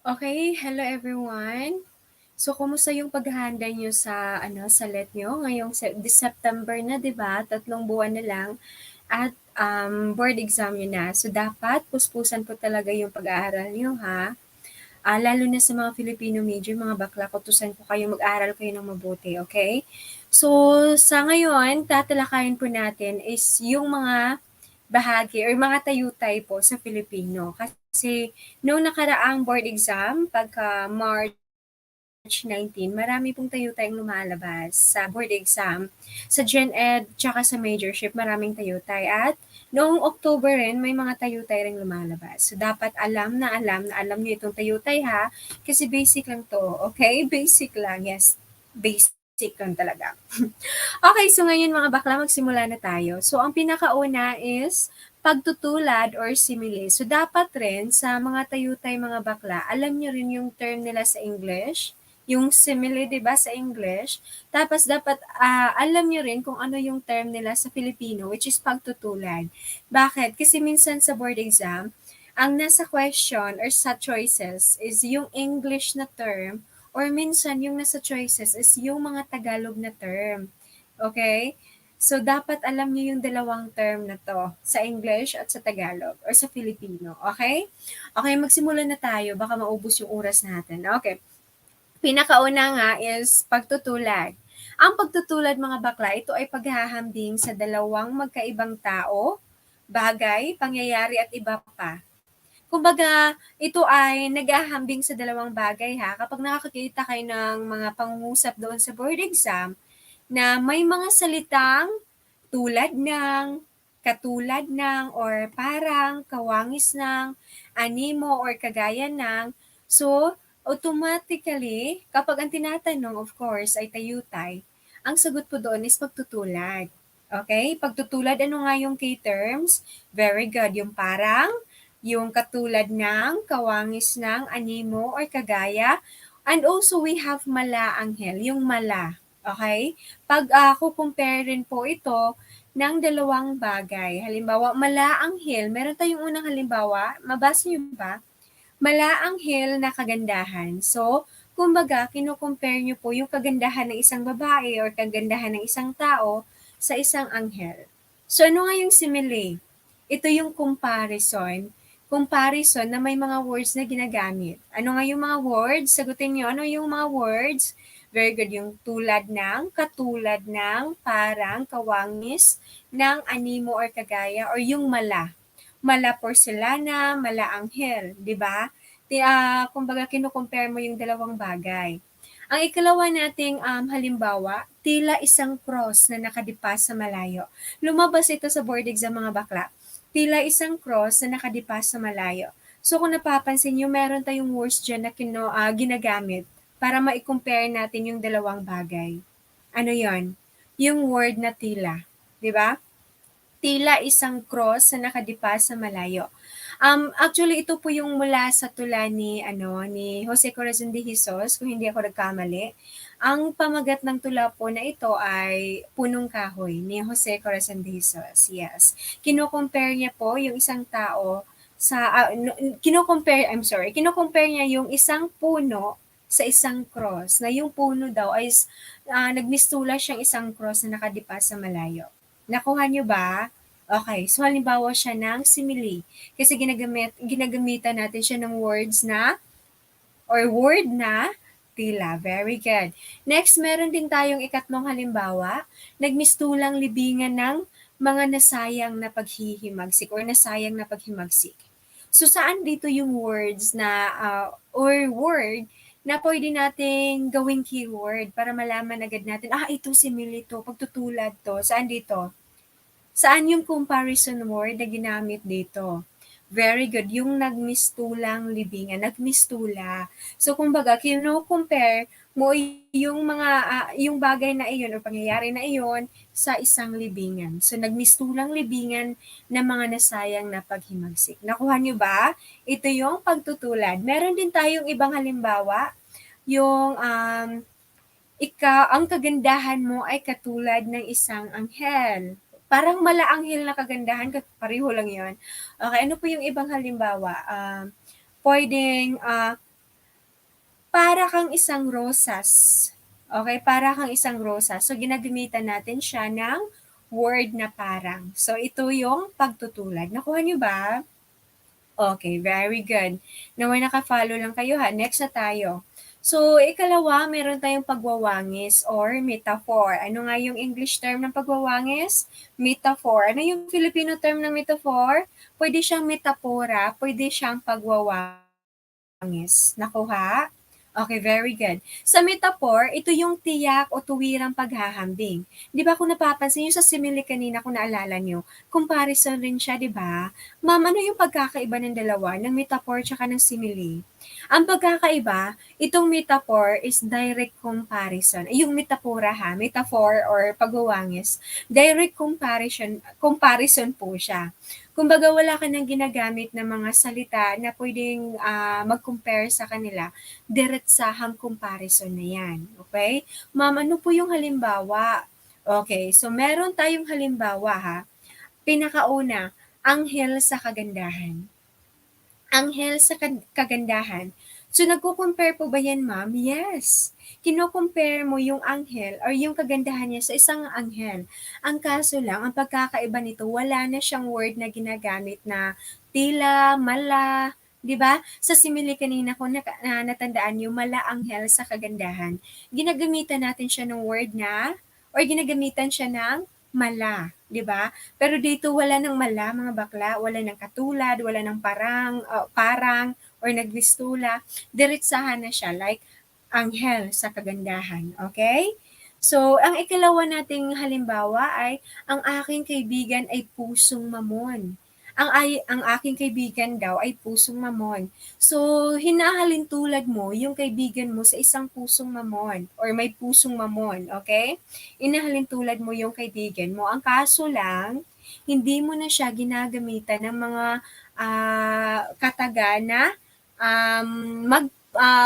Okay, hello everyone. So, kumusta yung paghahanda niyo sa sa let niyo ngayong September na, 'di ba? 3 buwan na lang at board exam niyo na. So, dapat puspusan po talaga yung pag-aaral niyo, ha? Lalo na sa mga Filipino major, mga bakla, utusan ko kayo mag-aral kayo ng mabuti, okay? So, sa ngayon, tatalakayin po natin is yung mga bahagi or mga tayutay po sa Filipino. Kasi noong nakaraang board exam, pagka March 19, marami pong tayutay ang lumalabas sa board exam. Sa Gen Ed, tsaka sa majorship, maraming tayutay. At noong October rin, may mga tayutay rin lumalabas. So, dapat alam niyo itong tayutay, ha? Kasi basic lang to, okay? Basic lang, yes. Basic lang talaga. Okay, so ngayon mga bakla, magsimula na tayo. So, ang pinakauna is pagtutulad or simile. So, dapat rin sa mga tayutay mga bakla, alam nyo rin yung term nila sa English, yung simile, di ba, sa English. Tapos, dapat alam nyo rin kung ano yung term nila sa Filipino, which is pagtutulad. Bakit? Kasi minsan sa board exam, ang nasa question or sa choices is yung English na term or minsan yung nasa choices is yung mga Tagalog na term. Okay? So, dapat alam niyo yung dalawang term na to, sa English at sa Tagalog or sa Filipino. Okay? Okay, magsimula na tayo. Baka maubos yung oras natin. Okay. Pinakauna nga is pagtutulad. Ang pagtutulad mga bakla, ito ay paghahambing sa dalawang magkaibang tao, bagay, pangyayari at iba pa. Kumbaga, ito ay naghahambing sa dalawang bagay, ha. Kapag nakakakita kayo ng mga pangungusap doon sa board exam, na may mga salitang tulad ng, katulad ng, or parang, kawangis ng, animo, or kagaya ng. So, automatically, kapag ang tinatanong, of course, ay tayutay, ang sagot po doon is pagtutulad. Okay? Pagtutulad, ano nga yung key terms? Very good. Yung parang, yung katulad ng, kawangis ng, animo, or kagaya. And also, we have mala-anghel, yung mala. Okay? Pag kukumpare rin po ito ng dalawang bagay. Halimbawa, mala-anghel. Meron tayong unang halimbawa. Mabasa niyo ba? Mala-anghel na kagandahan. So, kumbaga, kinukompare niyo po yung kagandahan ng isang babae or kagandahan ng isang tao sa isang anghel. So, ano nga yung simile? Ito yung comparison. Comparison na may mga words na ginagamit. Ano nga yung mga words? Sagutin niyo, ano yung mga words? Very good. Yung tulad ng, katulad ng, parang, kawangis, ng, animo or kagaya, or yung mala. Mala porcelana, mala anghel, di ba? Kumbaga, kinukompare mo yung dalawang bagay. Ang ikalawa nating halimbawa, tila isang cross na nakadipa sa malayo. Lumabas ito sa board exam mga bakla. Tila isang cross na nakadipa sa malayo. So kung napapansin nyo, meron tayong words dyan na ginagamit para ma-compare natin yung dalawang bagay. Ano yon? Yung word na tila. Di ba? Tila isang cross na nakadipa sa malayo. Actually, ito po yung mula sa tula ni Jose Corazon de Jesus, kung hindi ako nagkamali. Ang pamagat ng tula po na ito ay Punong Kahoy ni Jose Corazon de Jesus. Yes. Kino-compare niya po yung isang tao kino-compare niya yung isang puno sa isang cross, na yung puno daw ay nagmistula siyang isang cross na nakadipa sa malayo. Nakuha niyo ba? Okay, so halimbawa siya ng simile. Kasi ginagamitan natin siya ng words na or word na tila. Very good. Next, meron din tayong ikatlong halimbawa, nagmistulang libingan ng mga nasayang na paghihimagsik or nasayang na paghimagsik. So, saan dito yung words na or word na pwede nating gawing keyword para malaman agad natin, ito simile to, pagtutulad to. Saan dito? Saan yung comparison word na ginamit dito? Very good. Yung nagmistulang libingan, nagmistula. So, kumbaga, kino-compare mo yung mga, yung bagay na iyon o pangyayari na iyon sa isang libingan. So, nagmistulang libingan ng mga nasayang na paghimagsik. Nakuha niyo ba? Ito yung pagtutulad. Meron din tayong ibang halimbawa, yung ang kagandahan mo ay katulad ng isang anghel. Parang malaanghel na kagandahan, pareho lang yon. Okay, ano po yung ibang halimbawa? Pwedeng, para kang isang rosas. Okay, para kang isang rosas. So, ginagamitan natin siya ng word na parang. So, ito yung pagtutulad. Nakuha niyo ba? Okay, very good. Naway naka-follow lang kayo ha. Next na tayo. So, ikalawa, meron tayong pagwawangis or metaphor. Ano nga yung English term ng pagwawangis? Metaphor. Ano yung Filipino term ng metaphor? Pwede siyang metapora, pwede siyang pagwawangis. Nakuha? Okay, very good. Sa metaphor, ito yung tiyak o tuwirang paghahambing. Di ba kung napapansin nyo sa simile kanina kung naalala nyo, comparison rin siya, di ba? Ma'am, ano yung pagkakaiba ng dalawa, ng metaphor tsaka ng simile? Ang pagkakaiba, itong metaphor is direct comparison. Yung metapora ha, metaphor or pagwawangis, direct comparison po siya. Kumbaga wala ka nang ginagamit na mga salita na pwedeng mag-compare sa kanila, diretsahang comparison na yan. Okay? Ma'am, ano po yung halimbawa? Okay, so meron tayong halimbawa ha. Pinakauna, anghel sa kagandahan. Anghel sa kagandahan. So, nagko-compare po ba yan, ma'am? Yes. Kino-compare mo yung anghel or yung kagandahan niya sa isang anghel. Ang kaso lang, ang pagkakaiba nito, wala na siyang word na ginagamit na tila, mala, di ba? Sa simile kanina ko natandaan yung mala anghel sa kagandahan. Ginagamitan natin siya ng word na or ginagamitan siya ng mala, di ba? Pero dito wala ng mala, mga bakla, wala ng katulad, wala ng parang, or nagbistula. Diretsahan na siya, like anghel sa kagandahan. Okay? So, ang ikalawa nating halimbawa ay, ang aking kaibigan ay pusong mamon. Ang aking kaibigan daw ay pusong mamon. So, hinahalin tulad mo yung kaibigan mo sa isang pusong mamon or may pusong mamon, okay? Inahalin tulad mo yung kaibigan mo. Ang kaso lang, hindi mo na siya ginagamitan ng mga kataga na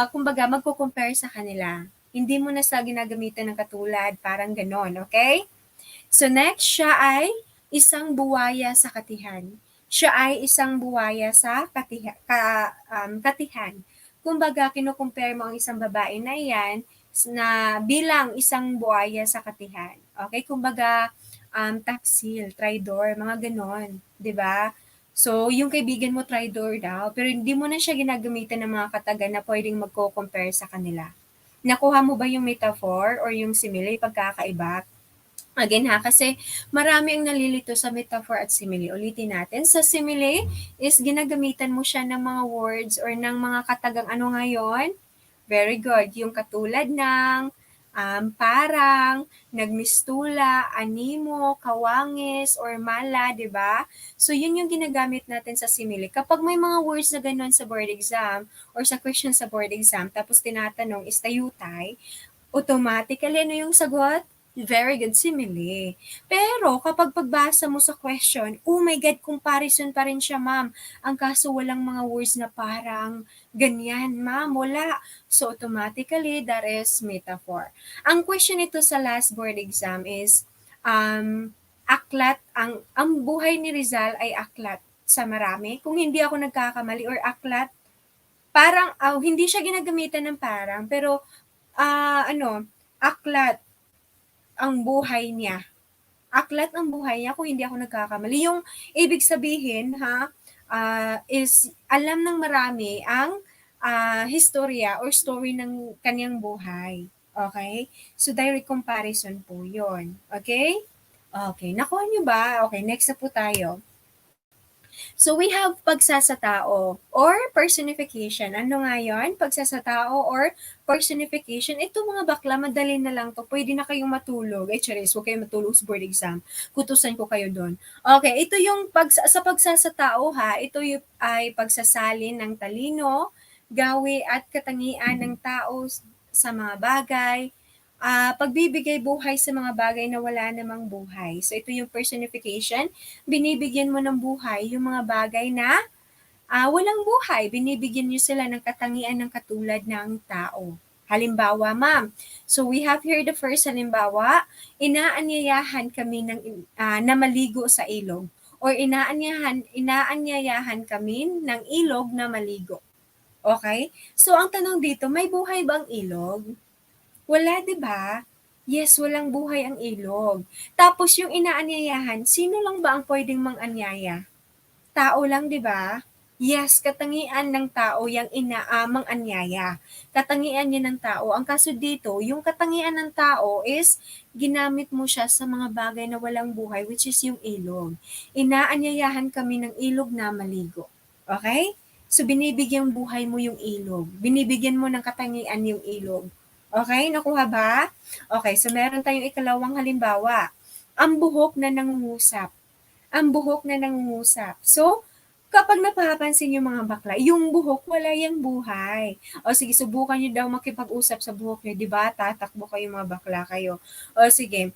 kumbaga magko-compare sa kanila. Hindi mo na siya ginagamitan ng katulad, parang ganon, okay? So next, siya ay isang buwaya sa katihan. Siya ay isang buwaya sa katihan. Kumbaga, kinukumpare mo ang isang babae na yan na bilang isang buwaya sa katihan. Okay? Kumbaga, taksil, traidor, mga ganon. 'Di ba? So, yung kaibigan mo traidor daw, pero hindi mo na siya ginagamitan ng mga kataga na pwedeng magko-compare sa kanila. Nakuha mo ba yung metaphor or yung simile, pagkakaiba? Again ha, kasi marami ang nalilito sa metaphor at simile. Ulitin natin. Sa simile is ginagamitan mo siya ng mga words or ng mga katagang ano ngayon? Very good. Yung katulad ng parang, nagmistula, animo, kawangis, or mala, di ba? So, yun yung ginagamit natin sa simile. Kapag may mga words na ganun sa board exam or sa question sa board exam, tapos tinatanong is tayutay, automatically, ano yung sagot? Very good, simile. Pero kapag pagbasa mo sa question, oh my God, comparison pa rin siya, ma'am. Ang kaso walang mga words na parang ganyan, ma'am. Wala. So automatically, that is metaphor. Ang question ito sa last board exam is, aklat, ang buhay ni Rizal ay aklat sa marami. Kung hindi ako nagkakamali, or aklat, parang, hindi siya ginagamitan ng parang, pero aklat ang buhay niya. Aklat ang buhay niya kung hindi ako nagkakamali. Yung ibig sabihin is alam ng marami ang historya or story ng kanyang buhay. Okay? So, direct comparison po yun. Okay? Okay. Nakuha niyo ba? Okay, next na po tayo. So we have pagsasatao or personification. Ano nga yun? Pagsasatao or personification. Ito mga bakla, madali na lang to. Pwede na kayong matulog. Charis, huwag kayong matulog sa board exam. Kutusan ko kayo doon. Okay, ito yung sa pagsasatao ha. Ito yung ay pagsasalin ng talino, gawi at katangian ng tao sa mga bagay, pagbibigay buhay sa mga bagay na wala namang buhay. So, ito yung personification. Binibigyan mo ng buhay yung mga bagay na walang buhay. Binibigyan nyo sila ng katangian ng katulad ng tao. Halimbawa, ma'am. So, we have here the first halimbawa, inaanyayahan kami na maligo sa ilog. Or inaanyayahan kami ng ilog na maligo. Okay? So, ang tanong dito, may buhay ba ang ilog? Wala, 'di ba? Yes, walang buhay ang ilog. Tapos yung inaanyayahan, sino lang ba ang pwedeng mang-anyaya? Tao lang, 'di ba? Yes, katangian ng tao yang inaamang anyaya. Katangian niya ng tao. Ang kaso dito, yung katangian ng tao is ginamit mo siya sa mga bagay na walang buhay, which is yung ilog. Inaanyayahan kami ng ilog na maligo. Okay? So, binibigyan buhay mo yung ilog. Binibigyan mo ng katangian yung ilog. Okay? Nakuha ba? Okay, so meron tayong ikalawang halimbawa. Ang buhok na nangungusap. Ang buhok na nangungusap. So, kapag napapansin yung mga bakla, yung buhok wala yang buhay. O sige, subukan niyo daw makipag-usap sa buhok niyo, 'di ba? Tatakbo kayo mga bakla kayo. O sige,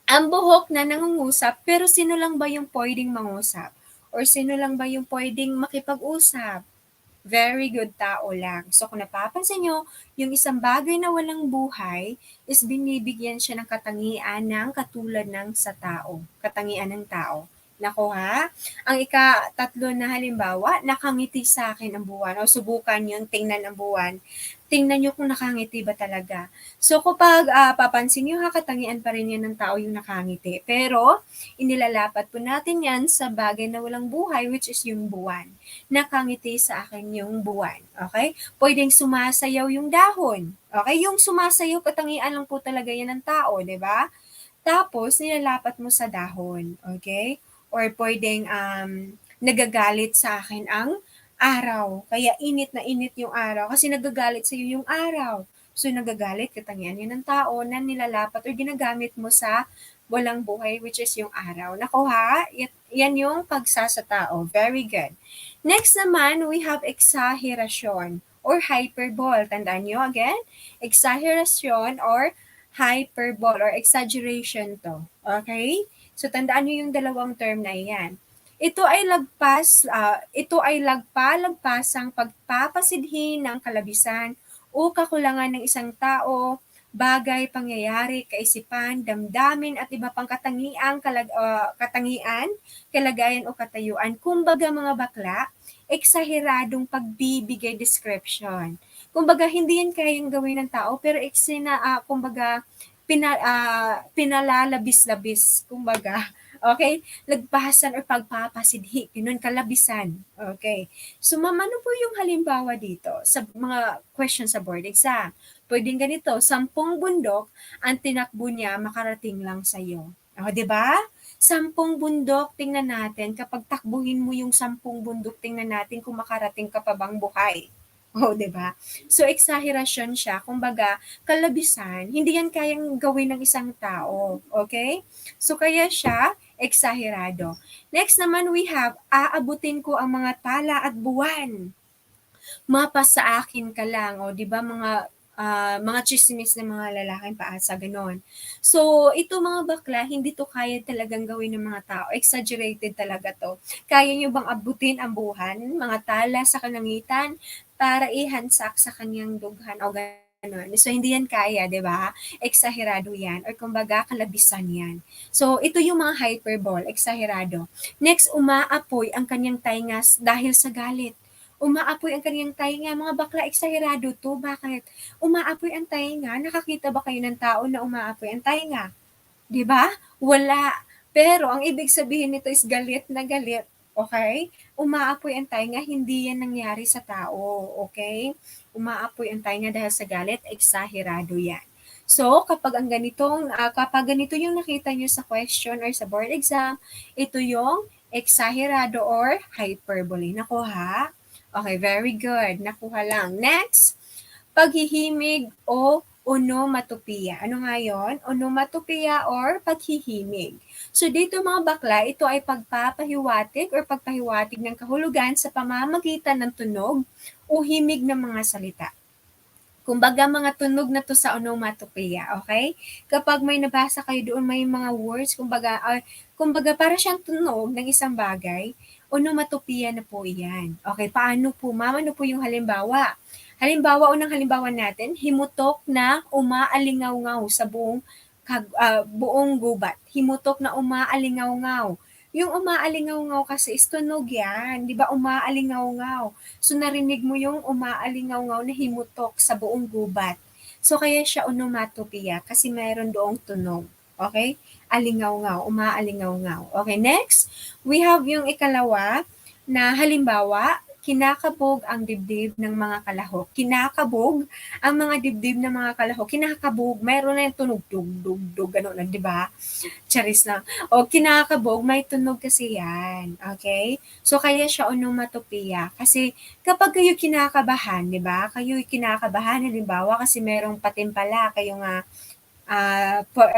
ang buhok na nangungusap, pero sino lang ba yung pwedeng mangusap? Or sino lang ba yung pwedeng makipag-usap? Very good, tao lang. So kung napapansin niyo, yung isang bagay na walang buhay is binibigyan siya ng katangian ng katulad ng sa tao, katangian ng tao. Nakuha? Ang ika-tatlo na halimbawa, nakangiti sa akin ang buwan o subukan yung tingnan ang buwan. Tingnan niyo kung nakangiti ba talaga. So kapag papansin niyo ha, katangian pa rin yan ng tao yung nakangiti. Pero inilalapat po natin yan sa bagay na walang buhay, which is yung buwan. Nakangiti sa akin yung buwan. Okay? Pwedeng sumasayaw yung dahon. Okay? Yung sumasayaw, katangian lang po talaga yan ng tao, di ba? Tapos, nilalapat mo sa dahon. Okay? Or pwedeng nagagalit sa akin ang araw. Kaya init na init yung araw. Kasi nagagalit sa iyo yung araw. So, nagagalit, katangian yan ng tao na nilalapat or ginagamit mo sa walang buhay, which is yung araw. Nakuha? Yan yung pagsasatao. Very good. Next naman, we have exaggeration or hyperbole. Tandaan nyo again, exaggeration or hyperbole or exaggeration to. Okay? So, tandaan nyo yung dalawang term na yan. Ito ay lagpa-lagpasang pagpapasidhi ng kalabisan o kakulangan ng isang tao, bagay, pangyayari, kaisipan, damdamin at iba pang katangian, kalagayan o katayuan. Kumbaga mga bakla, eksaheradong pagbibigay description. Kumbaga hindi yan kayang gawin ng tao pero kumbaga pinalalabis-labis, kumbaga. Okay? Lagpasan or pagpapasidhi, ganun kalabisan. Okay. So, ma'am, ano po yung halimbawa dito sa mga question sa board exam? Pwedeng ganito, 10 bundok ang tinakbo niya makarating lang sa iyo. O, 'di ba? 10 bundok, tingnan natin kapag takbuhin mo yung 10 bundok, tingnan natin kung makarating ka pa bang buhay. O, 'di ba? So, exaggeration siya, kumbaga kalabisan, hindi yan kayang gawin ng isang tao. Okay? So, kaya siya exagerado. Next naman we have, aabutin ko ang mga tala at buwan. Mapa sa akin ka lang, o 'di ba mga chismis ng mga lalaking paasa, gano'n. So, ito mga bakla, hindi to kaya talagang gawin ng mga tao. Exaggerated talaga to. Kaya nyo bang abutin ang buwan, mga tala sa kalangitan, para ihansak sa kanyang dughan o gano'n. So, hindi yan kaya, di ba? Exagerado yan. Or kumbaga, kalabisan yan. So, ito yung mga hyperbole, exagerado. Next, umaapoy ang kanyang taingas dahil sa galit. Umaapoy ang kaniyang tainga. Mga bakla, exagerado to. Bakit? Umaapoy ang tainga. Nakakita ba kayo ng tao na umaapoy ang tainga? 'Di ba? Wala. Pero ang ibig sabihin nito is galit na galit. Okay? Umaapoy ang tainga, hindi yan nangyari sa tao. Okay? Umaapoy ang tainga dahil sa galit, exagerado yan. So, kapag ganito yung nakita nyo sa question or sa board exam, ito yung exagerado or hyperbole. Nakuha? Okay, very good. Nakuha lang. Next, paghihimig o onomatopoeia. Ano nga yun? Onomatopoeia or paghihimig. So dito mga bakla, ito ay pagpapahiwatig or pagpahiwatig ng kahulugan sa pamamagitan ng tunog o himig ng mga salita. Kumbaga mga tunog na to sa onomatopoeia, okay? Kapag may nabasa kayo doon, may mga words, kumbaga para siyang tunog ng isang bagay, onomatopoeia na po iyan. Okay, paano po, ma'am? Ano po yung halimbawa? Unang halimbawa natin, himutok na umaalingaw-ngaw sa buong gubat. Himutok na umaalingaw-ngaw. Yung umaalingaw-ngaw kasi is tunog yan, 'di ba umaalingaw-ngaw. So narinig mo yung umaalingaw-ngaw na himutok sa buong gubat. So kaya siya onomatopoeia kasi mayroon doong tunog. Okay? Alingaw-ngaw, umaalingaw-ngaw. Okay, next, we have yung ikalawa na halimbawa, kinakabog ang dibdib ng mga kalahok. Kinakabog ang mga dibdib ng mga kalahok. Kinakabog, mayroon na yung tunog, dug, dug, dug, gano'n, di ba? Charis lang. O, kinakabog, may tunog kasi yan. Okay? So, kaya siya onomatopoeia. Kasi, kapag kayo kinakabahan, di ba? Kayo kinakabahan, halimbawa, kasi merong patimpala, kayo nga,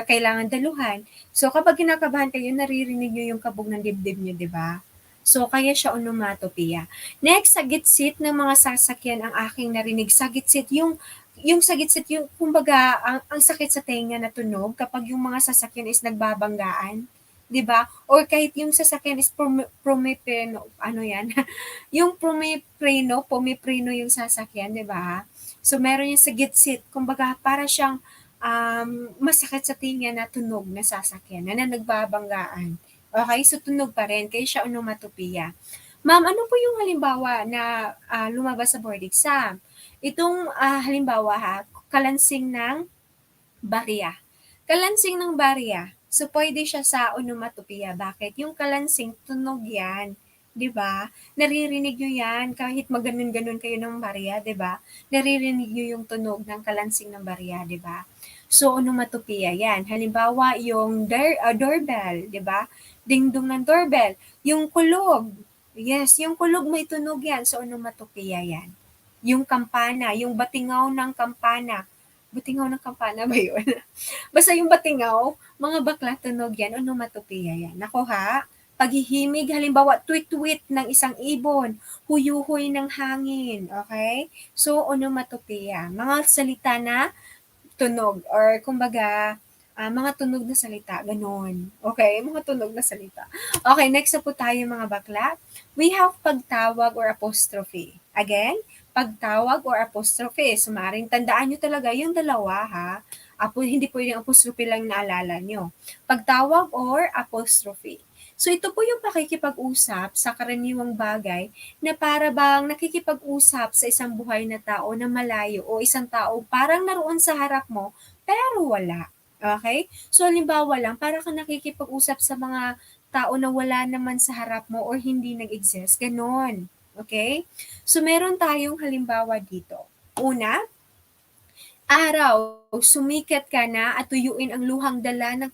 kailangan daluhan. So, kapag kinakabahan kayo, naririnig nyo yung kabog ng dibdib nyo, di ba? So, kaya siya onomatopoeia. Next, sagitsit ng mga sasakyan ang aking narinig. Sagitsit, yung sagitsit, yung, kumbaga, ang sakit sa tenga na tunog kapag yung mga sasakyan is nagbabanggaan. 'Di ba? Or kahit yung sasakyan is pumipreno, ano yan? Yung pumipreno yung sasakyan, 'di ba? So, meron yung sagitsit. Kumbaga, para siyang masakit sa tinga na tunog na sasakyan na nagbabanggaan. Okay, so tunog pa rin, kaya siya onomatopoeia. Ma'am, ano po yung halimbawa na lumabas sa board exam? Itong halimbawa ha, kalansing ng barya. Kalansing ng barya. So, pwede siya sa onomatopoeia. Bakit? Yung kalansing, tunog yan. 'Di ba? Naririnig nyo yan kahit maganon-ganon kayo ng barya, 'di ba? Naririnig nyo yung tunog ng kalansing ng barya, 'di ba? So, onomatopoeia yan. Halimbawa, yung doorbell, 'di ba? Dingdong ng doorbell. Yung kulog. Yes, yung kulog may tunog yan. So, onomatopoeia yan. Yung kampana, yung batingaw ng kampana. Batingaw ng kampana ba yun? Basta yung batingaw, mga bakla tunog yan, onomatopoeia yan. Nako ha, paghihimig, halimbawa, tweet-tweet ng isang ibon, huyuhoy ng hangin, okay? So, onomatopoeia. Mga salita na tunog or kumbaga, mga tunog na salita, ganun. Okay, mga tunog na salita. Okay, next na po tayo mga bakla. We have pagtawag or apostrophe. Again, pagtawag or apostrophe. So, maaaring tandaan nyo talaga yung dalawa ha. Hindi pwedeng apostrophe lang naalala nyo. Pagtawag or apostrophe. So, ito po yung pakikipag-usap sa karaniwang bagay na para bang nakikipag-usap sa isang buhay na tao na malayo o isang tao parang naroon sa harap mo pero wala. Okay? So, halimbawa lang, para kang nakikipag-usap sa mga tao na wala naman sa harap mo or hindi nag-exist. Ganon. Okay? So, meron tayong halimbawa dito. Una, araw, sumikat ka na at tuyuin ang luhang dala ng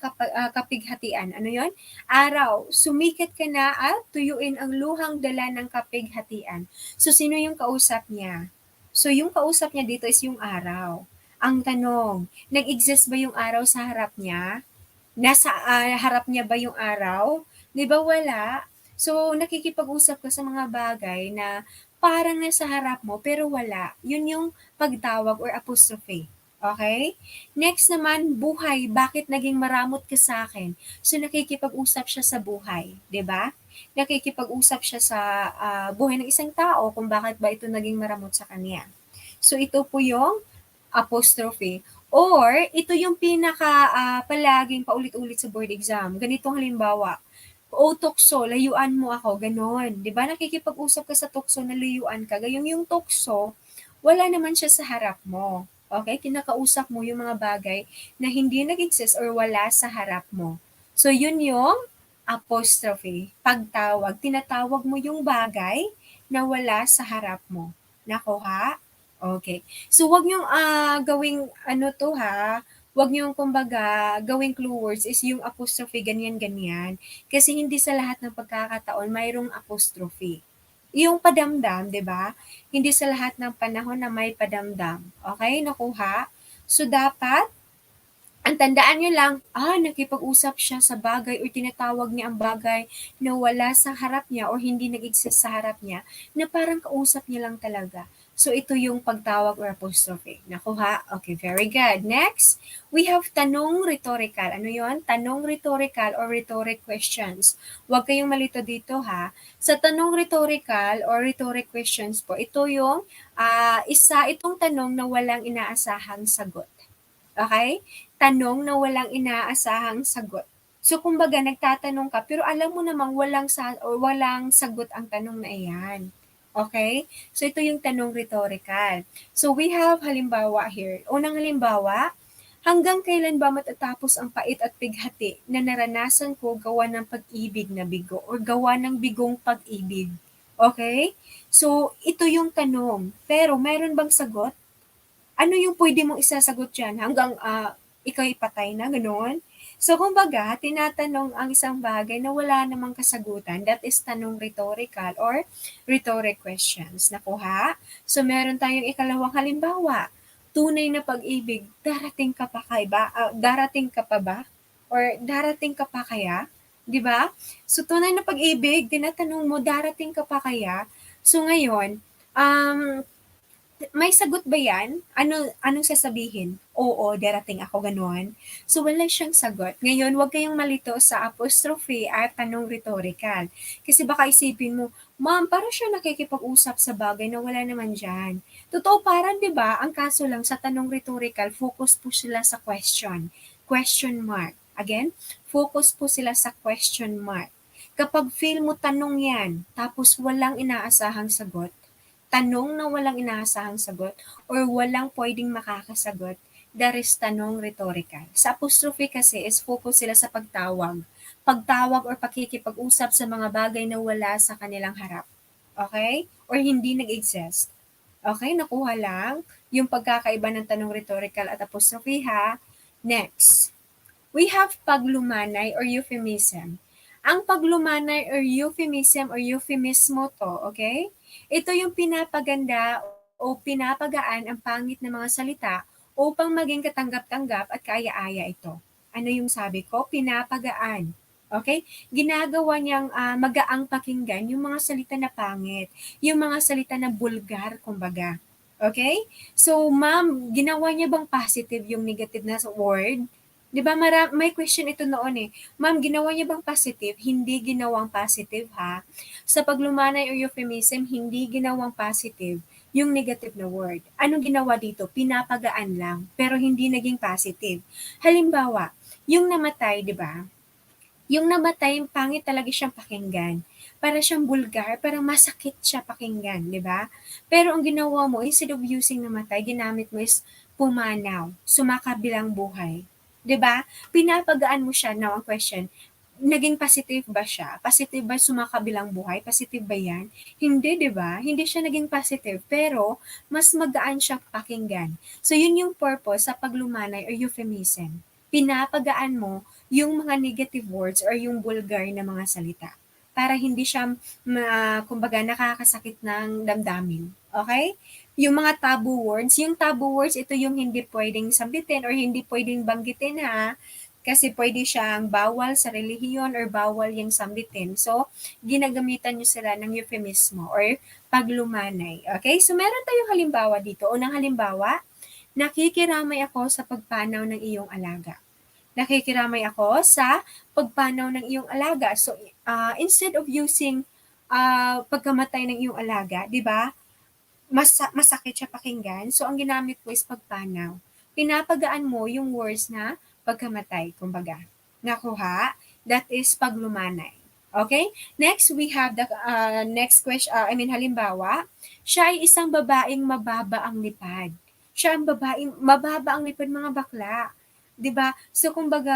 kapighatian. Ano yon? Araw, sumikat ka na at tuyuin ang luhang dala ng kapighatian. So, sino yung kausap niya? So, yung kausap niya dito is yung araw. Ang tanong, nag-exist ba yung araw sa harap niya? Nasa harap niya ba yung araw? Di ba wala? So, nakikipag-usap ka sa mga bagay na parang nasa harap mo pero wala. Yun yung pagtawag or apostrophe. Okay? Next naman, buhay. Bakit naging maramot ka sa akin? So, nakikipag-usap siya sa buhay. 'Di ba? Nakikipag-usap siya sa buhay ng isang tao kung bakit ba ito naging maramot sa kanya. So, ito po yung apostrophe. Or, ito yung palaging paulit-ulit sa board exam. Ganitong halimbawa, o tukso, layuan mo ako, ganon. Di ba nakikipag-usap ka sa tukso na layuan ka, gayong yung tukso, wala naman siya sa harap mo. Okay? Kinakausap mo yung mga bagay na hindi nag-exist or wala sa harap mo. So, yun yung apostrophe, pagtawag. Tinatawag mo yung bagay na wala sa harap mo. Nako ha? Okay. So, wag niyong gawing ano to ha, wag niyong kumbaga gawing clue words is yung apostrophe ganyan-ganyan. Kasi hindi sa lahat ng pagkakataon mayroong apostrophe. Yung padamdam, 'di ba? Hindi sa lahat ng panahon na may padamdam. Okay, nakuha? So, dapat ang tandaan niyo lang, nakipag-usap siya sa bagay or tinatawag niya ang bagay na wala sa harap niya or hindi nag-exist sa harap niya, na parang kausap niya lang talaga. So, ito yung pagtawag or apostrophe. Nakuha? Okay, very good. Next, we have tanong rhetorical. Ano yon? Tanong rhetorical or rhetoric questions. Huwag kayong malito dito ha. Sa tanong rhetorical or rhetoric questions po, ito yung itong tanong na walang inaasahang sagot. Okay? Tanong na walang inaasahang sagot. So kumbaga nagtatanong ka pero alam mo namang walang sagot ang tanong na iyan. Okay? So ito yung tanong rhetorical. So we have halimbawa here. Unang halimbawa, hanggang kailan ba matatapos ang pait at bighati na naranasan ko gawa ng pag-ibig na bigo or gawa ng bigong pag-ibig? Okay? So ito yung tanong. Pero meron bang sagot? Ano yung pwede mong isasagot diyan hanggang, ika'y patay na, gano'n? So kumbaga tinatanong ang isang bagay na wala namang kasagutan, that is tanong rhetorical or rhetoric questions. Nakuha? So meron tayong ikalawang halimbawa, tunay na pag-ibig, darating ka pa ba? Or darating ka pa kaya? 'Di ba? So tunay na pag-ibig, tinatanong mo, darating ka pa kaya? So ngayon, um may sagot ba yan? Anong sasabihin? Oo, darating ako, gano'n. So, wala siyang sagot. Ngayon, huwag kayong malito sa apostrophe at tanong rhetorical. Kasi baka isipin mo, ma'am, parang siya nakikipag-usap sa bagay na wala naman dyan. Totoo, parang, di ba, ang kaso lang sa tanong rhetorical, focus po sila sa question. Question mark. Again, focus po sila sa question mark. Kapag feel mo tanong yan, tapos walang inaasahang sagot, tanong na walang inaasahang sagot or walang pwedeng makakasagot, that is tanong rhetorical. Sa apostrophe kasi is focus sila sa pagtawag. Pagtawag or pakikipag-usap sa mga bagay na wala sa kanilang harap. Okay? Or hindi nag-exist. Okay? Nakuha lang yung pagkakaiba ng tanong rhetorical at apostrophe ha. Next. We have paglumanay or euphemism. Ang paglumanay or euphemism or euphemismo to, okay? Ito yung pinapaganda o pinapagaan ang pangit na mga salita upang maging katanggap-tanggap at kaaya-aya ito. Ano yung sabi ko? Pinapagaan. Okay? Ginagawa niyang magaang pakinggan yung mga salita na pangit, yung mga salita na bulgar, kumbaga. Okay? So, ma'am, ginawa niya bang positive yung negative na word? 'Di ba may question ito noon eh. Ma'am, ginawa niya bang positive? Hindi ginawang positive ha. Sa paglumanay o euphemism, hindi ginawang positive yung negative na word. Anong ginawa dito? Pinapagaan lang, pero hindi naging positive. Halimbawa, yung namatay, 'di ba? Yung namatay, pangit talaga siyang pakinggan. Para siyang bulgar, parang masakit siya pakinggan, di ba? Pero ang ginawa mo, instead of using namatay, ginamit mo is pumanaw, sumakabilang buhay. Di ba? Pinapagaan mo siya. Now, ang question, naging positive ba siya? Positive ba sumakabilang buhay? Positive ba yan? Hindi, di ba? Hindi siya naging positive, pero mas magaan siya pakinggan. So, yun yung purpose sa paglumanay or euphemism. Pinapagaan mo yung mga negative words or yung vulgar na mga salita para hindi siya kumbaga nakakasakit ng damdamin. Okay? Yung mga taboo words, ito yung hindi pwedeng sambitin or hindi pwedeng banggitin ha. Kasi pwede siyang bawal sa relihiyon or bawal yung sambitin. So, ginagamitan nyo sila ng euphemismo or paglumanay. Okay? So, meron tayong halimbawa dito. Unang halimbawa, nakikiramay ako sa pagpanaw ng iyong alaga. Nakikiramay ako sa pagpanaw ng iyong alaga. So, instead of using pagkamatay ng iyong alaga, di ba, masakit siya pakinggan. So, ang ginamit ko is pagpanaw. Pinapagaan mo yung words na pagkamatay, kumbaga. Nakuha? That is paglumanay. Okay? Next, we have the next question, halimbawa, siya ay isang babaeng mababa ang lipad. Siya ang babaeng mababa ang lipad, mga bakla. 'Di ba? So kumbaga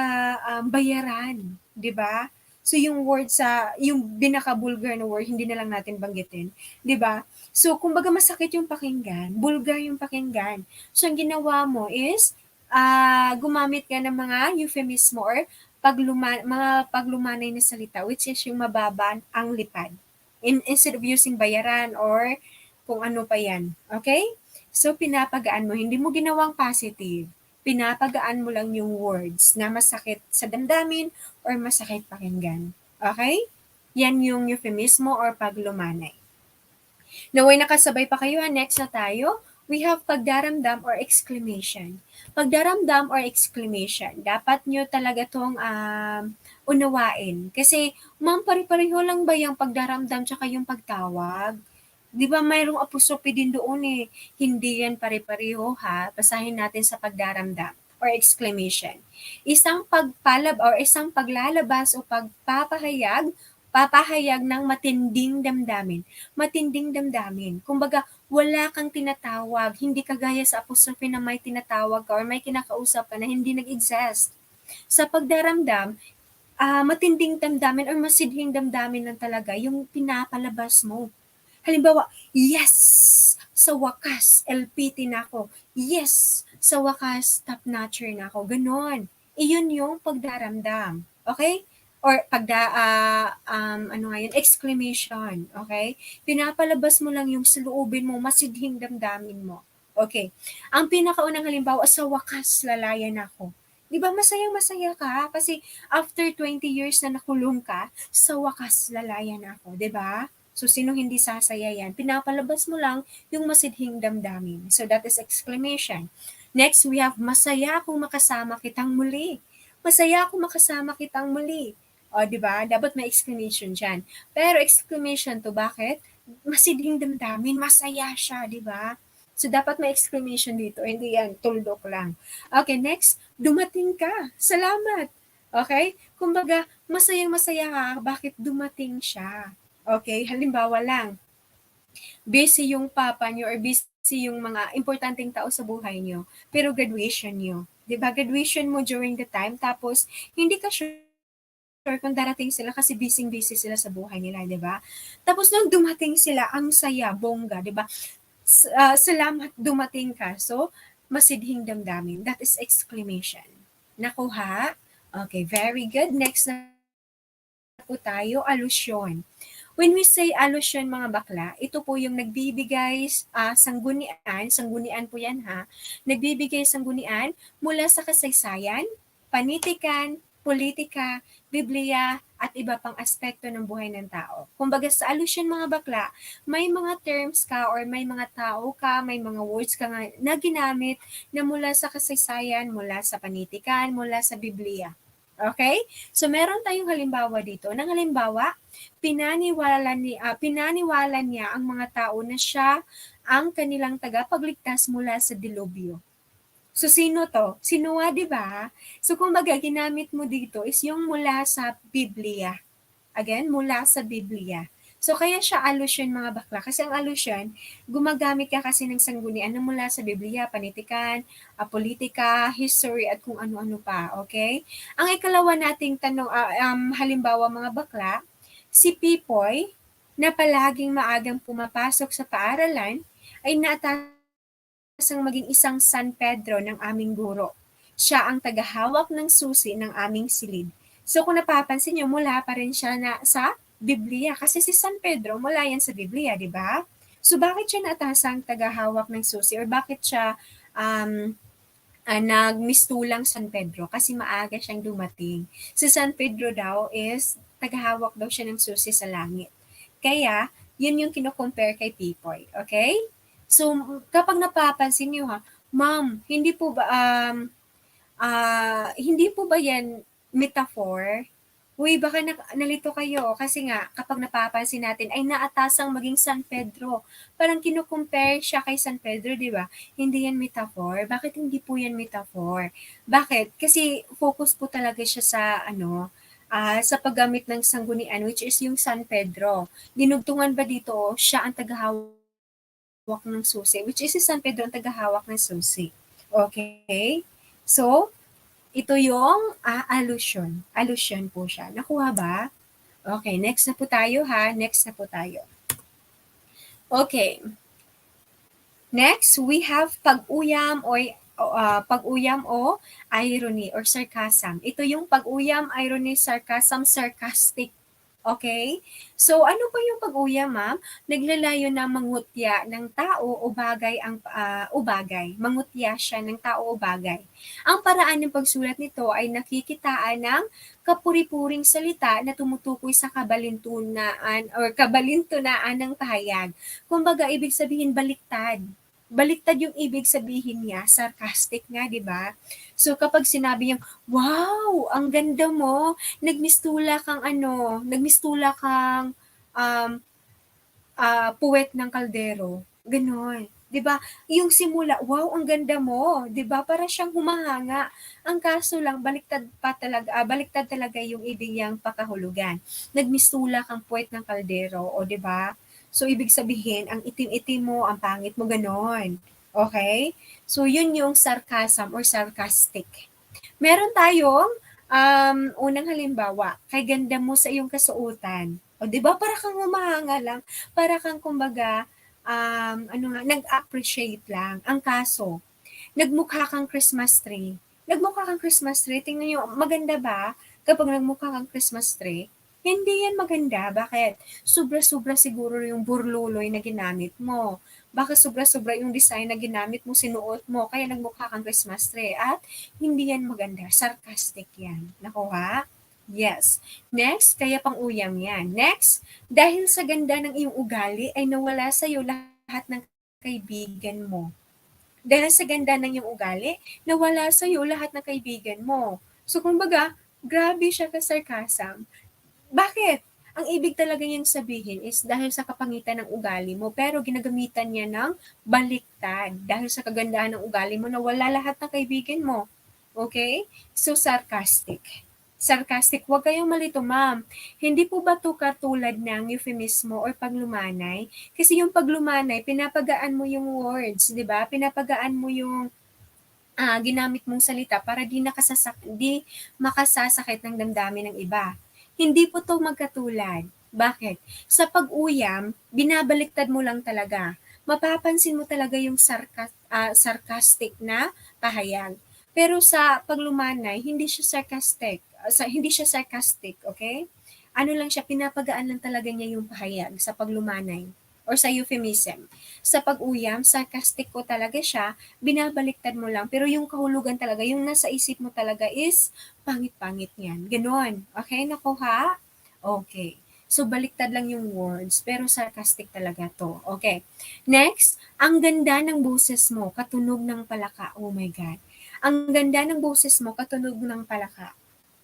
bayaran, 'di ba? So yung word sa yung binaka-bulgar na word hindi na lang natin banggitin, 'di ba? So kumbaga masakit yung pakinggan, bulgar yung pakinggan. So ang ginawa mo is gumamit ka ng mga euphemismo or mga paglumanay na salita which is yung mababa ang lipad. Instead of using bayaran or kung ano pa yan. Okay? So pinapagaan mo, hindi mo ginawang positive, pinapagaan mo lang yung words na masakit sa damdamin or masakit pakinggan. Okay? Yan yung euphemismo or paglumanay. Naway nakasabay pa kayo ha, next na tayo. We have pagdaramdam or exclamation. Pagdaramdam or exclamation, dapat nyo talaga tong unawain. Kasi, ma'am, pare-pareho lang ba yung pagdaramdam tsaka yung pagtawag? Di ba mayroong apostrophe din doon eh. Hindi yan pare-pareho ha. Basahin natin sa pagdaramdam. or exclamation. Isang pagpalab or isang paglalabas o papahayag ng matinding damdamin. Matinding damdamin. Kumbaga, wala kang tinatawag, hindi kagaya sa apostrophe na may tinatawag ka or may kinakausap ka na hindi nag-exist. Sa pagdaramdam, matinding damdamin or masidhing damdamin lang talaga yung pinapalabas mo. Halimbawa, yes! Sa wakas, LPT na ako. Yes! Sa wakas, top-notcher na ako. Ganon. Iyon yung pagdaramdam. Okay? Or ano nga yun, exclamation. Okay? Pinapalabas mo lang yung saloobin mo, masidhing damdamin mo. Okay. Ang pinakaunang halimbawa, sa wakas, lalayan ako. Di ba masayang-masaya ka? Kasi after 20 years na nakulong ka, sa wakas, lalayan ako. Di ba? So, sino hindi sasaya yan? Pinapalabas mo lang yung masidhing damdamin. So, that is exclamation. Next, we have, masaya akong makasama kitang muli. Masaya akong makasama kitang muli. O, di ba? Dapat may exclamation dyan. Pero exclamation to, bakit? Masidhing damdamin, masaya siya, di ba? So, dapat may exclamation dito. Hindi yan, tuldok lang. Okay, next, dumating ka. Salamat. Okay? Kumbaga, masayang-masaya ka, bakit dumating siya? Okay, halimbawa lang, busy yung papa niyo or busy yung mga importanteng tao sa buhay niyo, pero graduation niyo. 'Di ba? Graduation mo during the time, tapos hindi ka sure kung darating sila kasi busy sila sa buhay nila, 'di ba? Tapos nung dumating sila, ang saya, bongga, 'di ba? Salamat dumating ka. So, masidhing damdamin. That is exclamation. Nakuha? Okay, very good. Next na po tayo, alusyon. When we say alusyon mga bakla, ito po yung nagbibigay sanggunian po yan ha, nagbibigay sanggunian mula sa kasaysayan, panitikan, politika, Biblia, at iba pang aspekto ng buhay ng tao. Kumbaga sa alusyon mga bakla, may mga terms ka or may mga tao ka, may mga words ka na ginamit na mula sa kasaysayan, mula sa panitikan, mula sa Biblia. Okay? So meron tayong halimbawa dito. Nang halimbawa, pinaniwala niya ang mga tao na siya ang kanilang tagapagligtas mula sa dilubyo. So sino to? Si Noah, 'di ba? So kumbaga ginamit mo dito is yung mula sa Biblia. Again, mula sa Biblia. So kaya siya alusyon mga bakla. Kasi ang alusyon, gumagamit ka kasi ng sanggunian na mula sa Biblia, panitikan, politika, history, at kung ano-ano pa. Okay? Ang ikalawa nating tanong, halimbawa mga bakla, si Pipoy, na palaging maagang pumapasok sa paaralan, ay naatasang maging isang San Pedro ng aming guro. Siya ang tagahawak ng susi ng aming silid. So kung napapansin nyo, mula pa rin siya sa Biblia. Kasi si San Pedro, mula yan sa Biblia, di ba? So bakit siya naatasang tagahawak ng susi? Or bakit siya nagmistulang San Pedro? Kasi maaga siyang dumating. Si San Pedro daw is tagahawak daw siya ng susi sa langit. Kaya, yun yung kino-compare kay Pipoy. Okay? So, kapag napapansin niyo ha, ma'am, hindi po ba yan metaphor? Uy, baka nalito kayo kasi nga kapag napapansin natin ay naatasang maging San Pedro. Parang kino-compare siya kay San Pedro, di ba? Hindi yan metaphor. Bakit hindi po yan metaphor? Bakit? Kasi focus po talaga siya sa sa paggamit ng sanggunian, which is yung San Pedro. Dinugtungan ba dito siya ang tagahawak ng susi, which is si San Pedro ang tagahawak ng susi. Okay? So, ito yung allusion. Allusion po siya. Nakuha ba? Okay, next na po tayo ha. Next na po tayo. Okay. Next, we have pag-uyam o irony or sarcasm. Ito yung pag-uyam, irony, sarcasm, sarcastic. Okay? So, ano pa yung pag-uyam, ma'am? Naglalayo na mangutya ng tao o bagay o bagay. Mangutya siya ng tao o bagay. Ang paraan ng pagsulat nito ay nakikitaan ng kapuri-puring salita na tumutukoy sa kabalintunaan ng pahayag. Kumbaga, ibig sabihin baliktad. Baliktad yung ibig sabihin niya, sarcastic nga, di ba? So kapag sinabi niyang, wow, ang ganda mo, nagmistula kang puwet ng kaldero. Ganon. 'Di ba? Yung simula, wow, ang ganda mo, 'di ba? Para siyang humahanga. Ang kaso lang baliktad talaga yung ibig niyang pakahulugan. Nagmistula kang puwet ng kaldero, o 'di ba? So ibig sabihin, ang itim-itim mo, ang pangit mo, gano'n. Okay? So yun yung sarcasm or sarcastic. Meron tayong unang halimbawa, kay ganda mo sa iyong kasuotan. O 'di ba para kang humahanga lang, para kang kumbaga ano nga, nag-appreciate lang. Ang kaso, nagmukha kang Christmas tree. Nagmukha kang Christmas tree, tingnan niyo, maganda ba kapag nagmukha kang Christmas tree? Hindi yan maganda. Bakit? Sobra-sobra siguro yung burluloy na ginamit mo. Baka sobra-sobra yung design na ginamit mo, sinuot mo, kaya nagmukha kang Christmas tree. At hindi yan maganda. Sarcastic yan. Nakuha? Yes. Next, kaya pang uyam yan. Next, dahil sa ganda ng iyong ugali ay nawala sa iyo lahat ng kaibigan mo. Dahil sa ganda ng iyong ugali, nawala sa iyo lahat ng kaibigan mo. So kumbaga, grabe siya ka-sarcasm. Bakit? Ang ibig talaga niyang sabihin is dahil sa kapangitan ng ugali mo, pero ginagamitan niya ng baliktad. Dahil sa kagandahan ng ugali mo, nawala lahat ng kaibigan mo. Okay? So, sarcastic. Sarcastic, huwag kayong malito, ma'am. Hindi po ba to katulad ng euphemismo or paglumanay? Kasi yung paglumanay, pinapagaan mo yung words, di ba? Pinapagaan mo yung ginamit mong salita para di makasasakit ng damdamin ng iba. Hindi po 'to magkatulad. Bakit? Sa pag-uyam, binabaliktad mo lang talaga. Mapapansin mo talaga yung sarcastic na pahayag. Pero sa paglumanay, hindi siya sarcastic, okay? Ano lang siya, pinapagaan lang talaga niya yung pahayag sa paglumanay or sa euphemism. Sa pag-uyam, sarcastic ko talaga siya, binabaliktad mo lang, pero yung kahulugan talaga, yung nasa isip mo talaga is pangit-pangit niyan. Ganon. Okay, nakuha? Okay. So, baliktad lang yung words, pero sarcastic talaga to. Okay. Next, ang ganda ng boses mo, katunog ng palaka. Oh my God. Ang ganda ng boses mo, katunog ng palaka.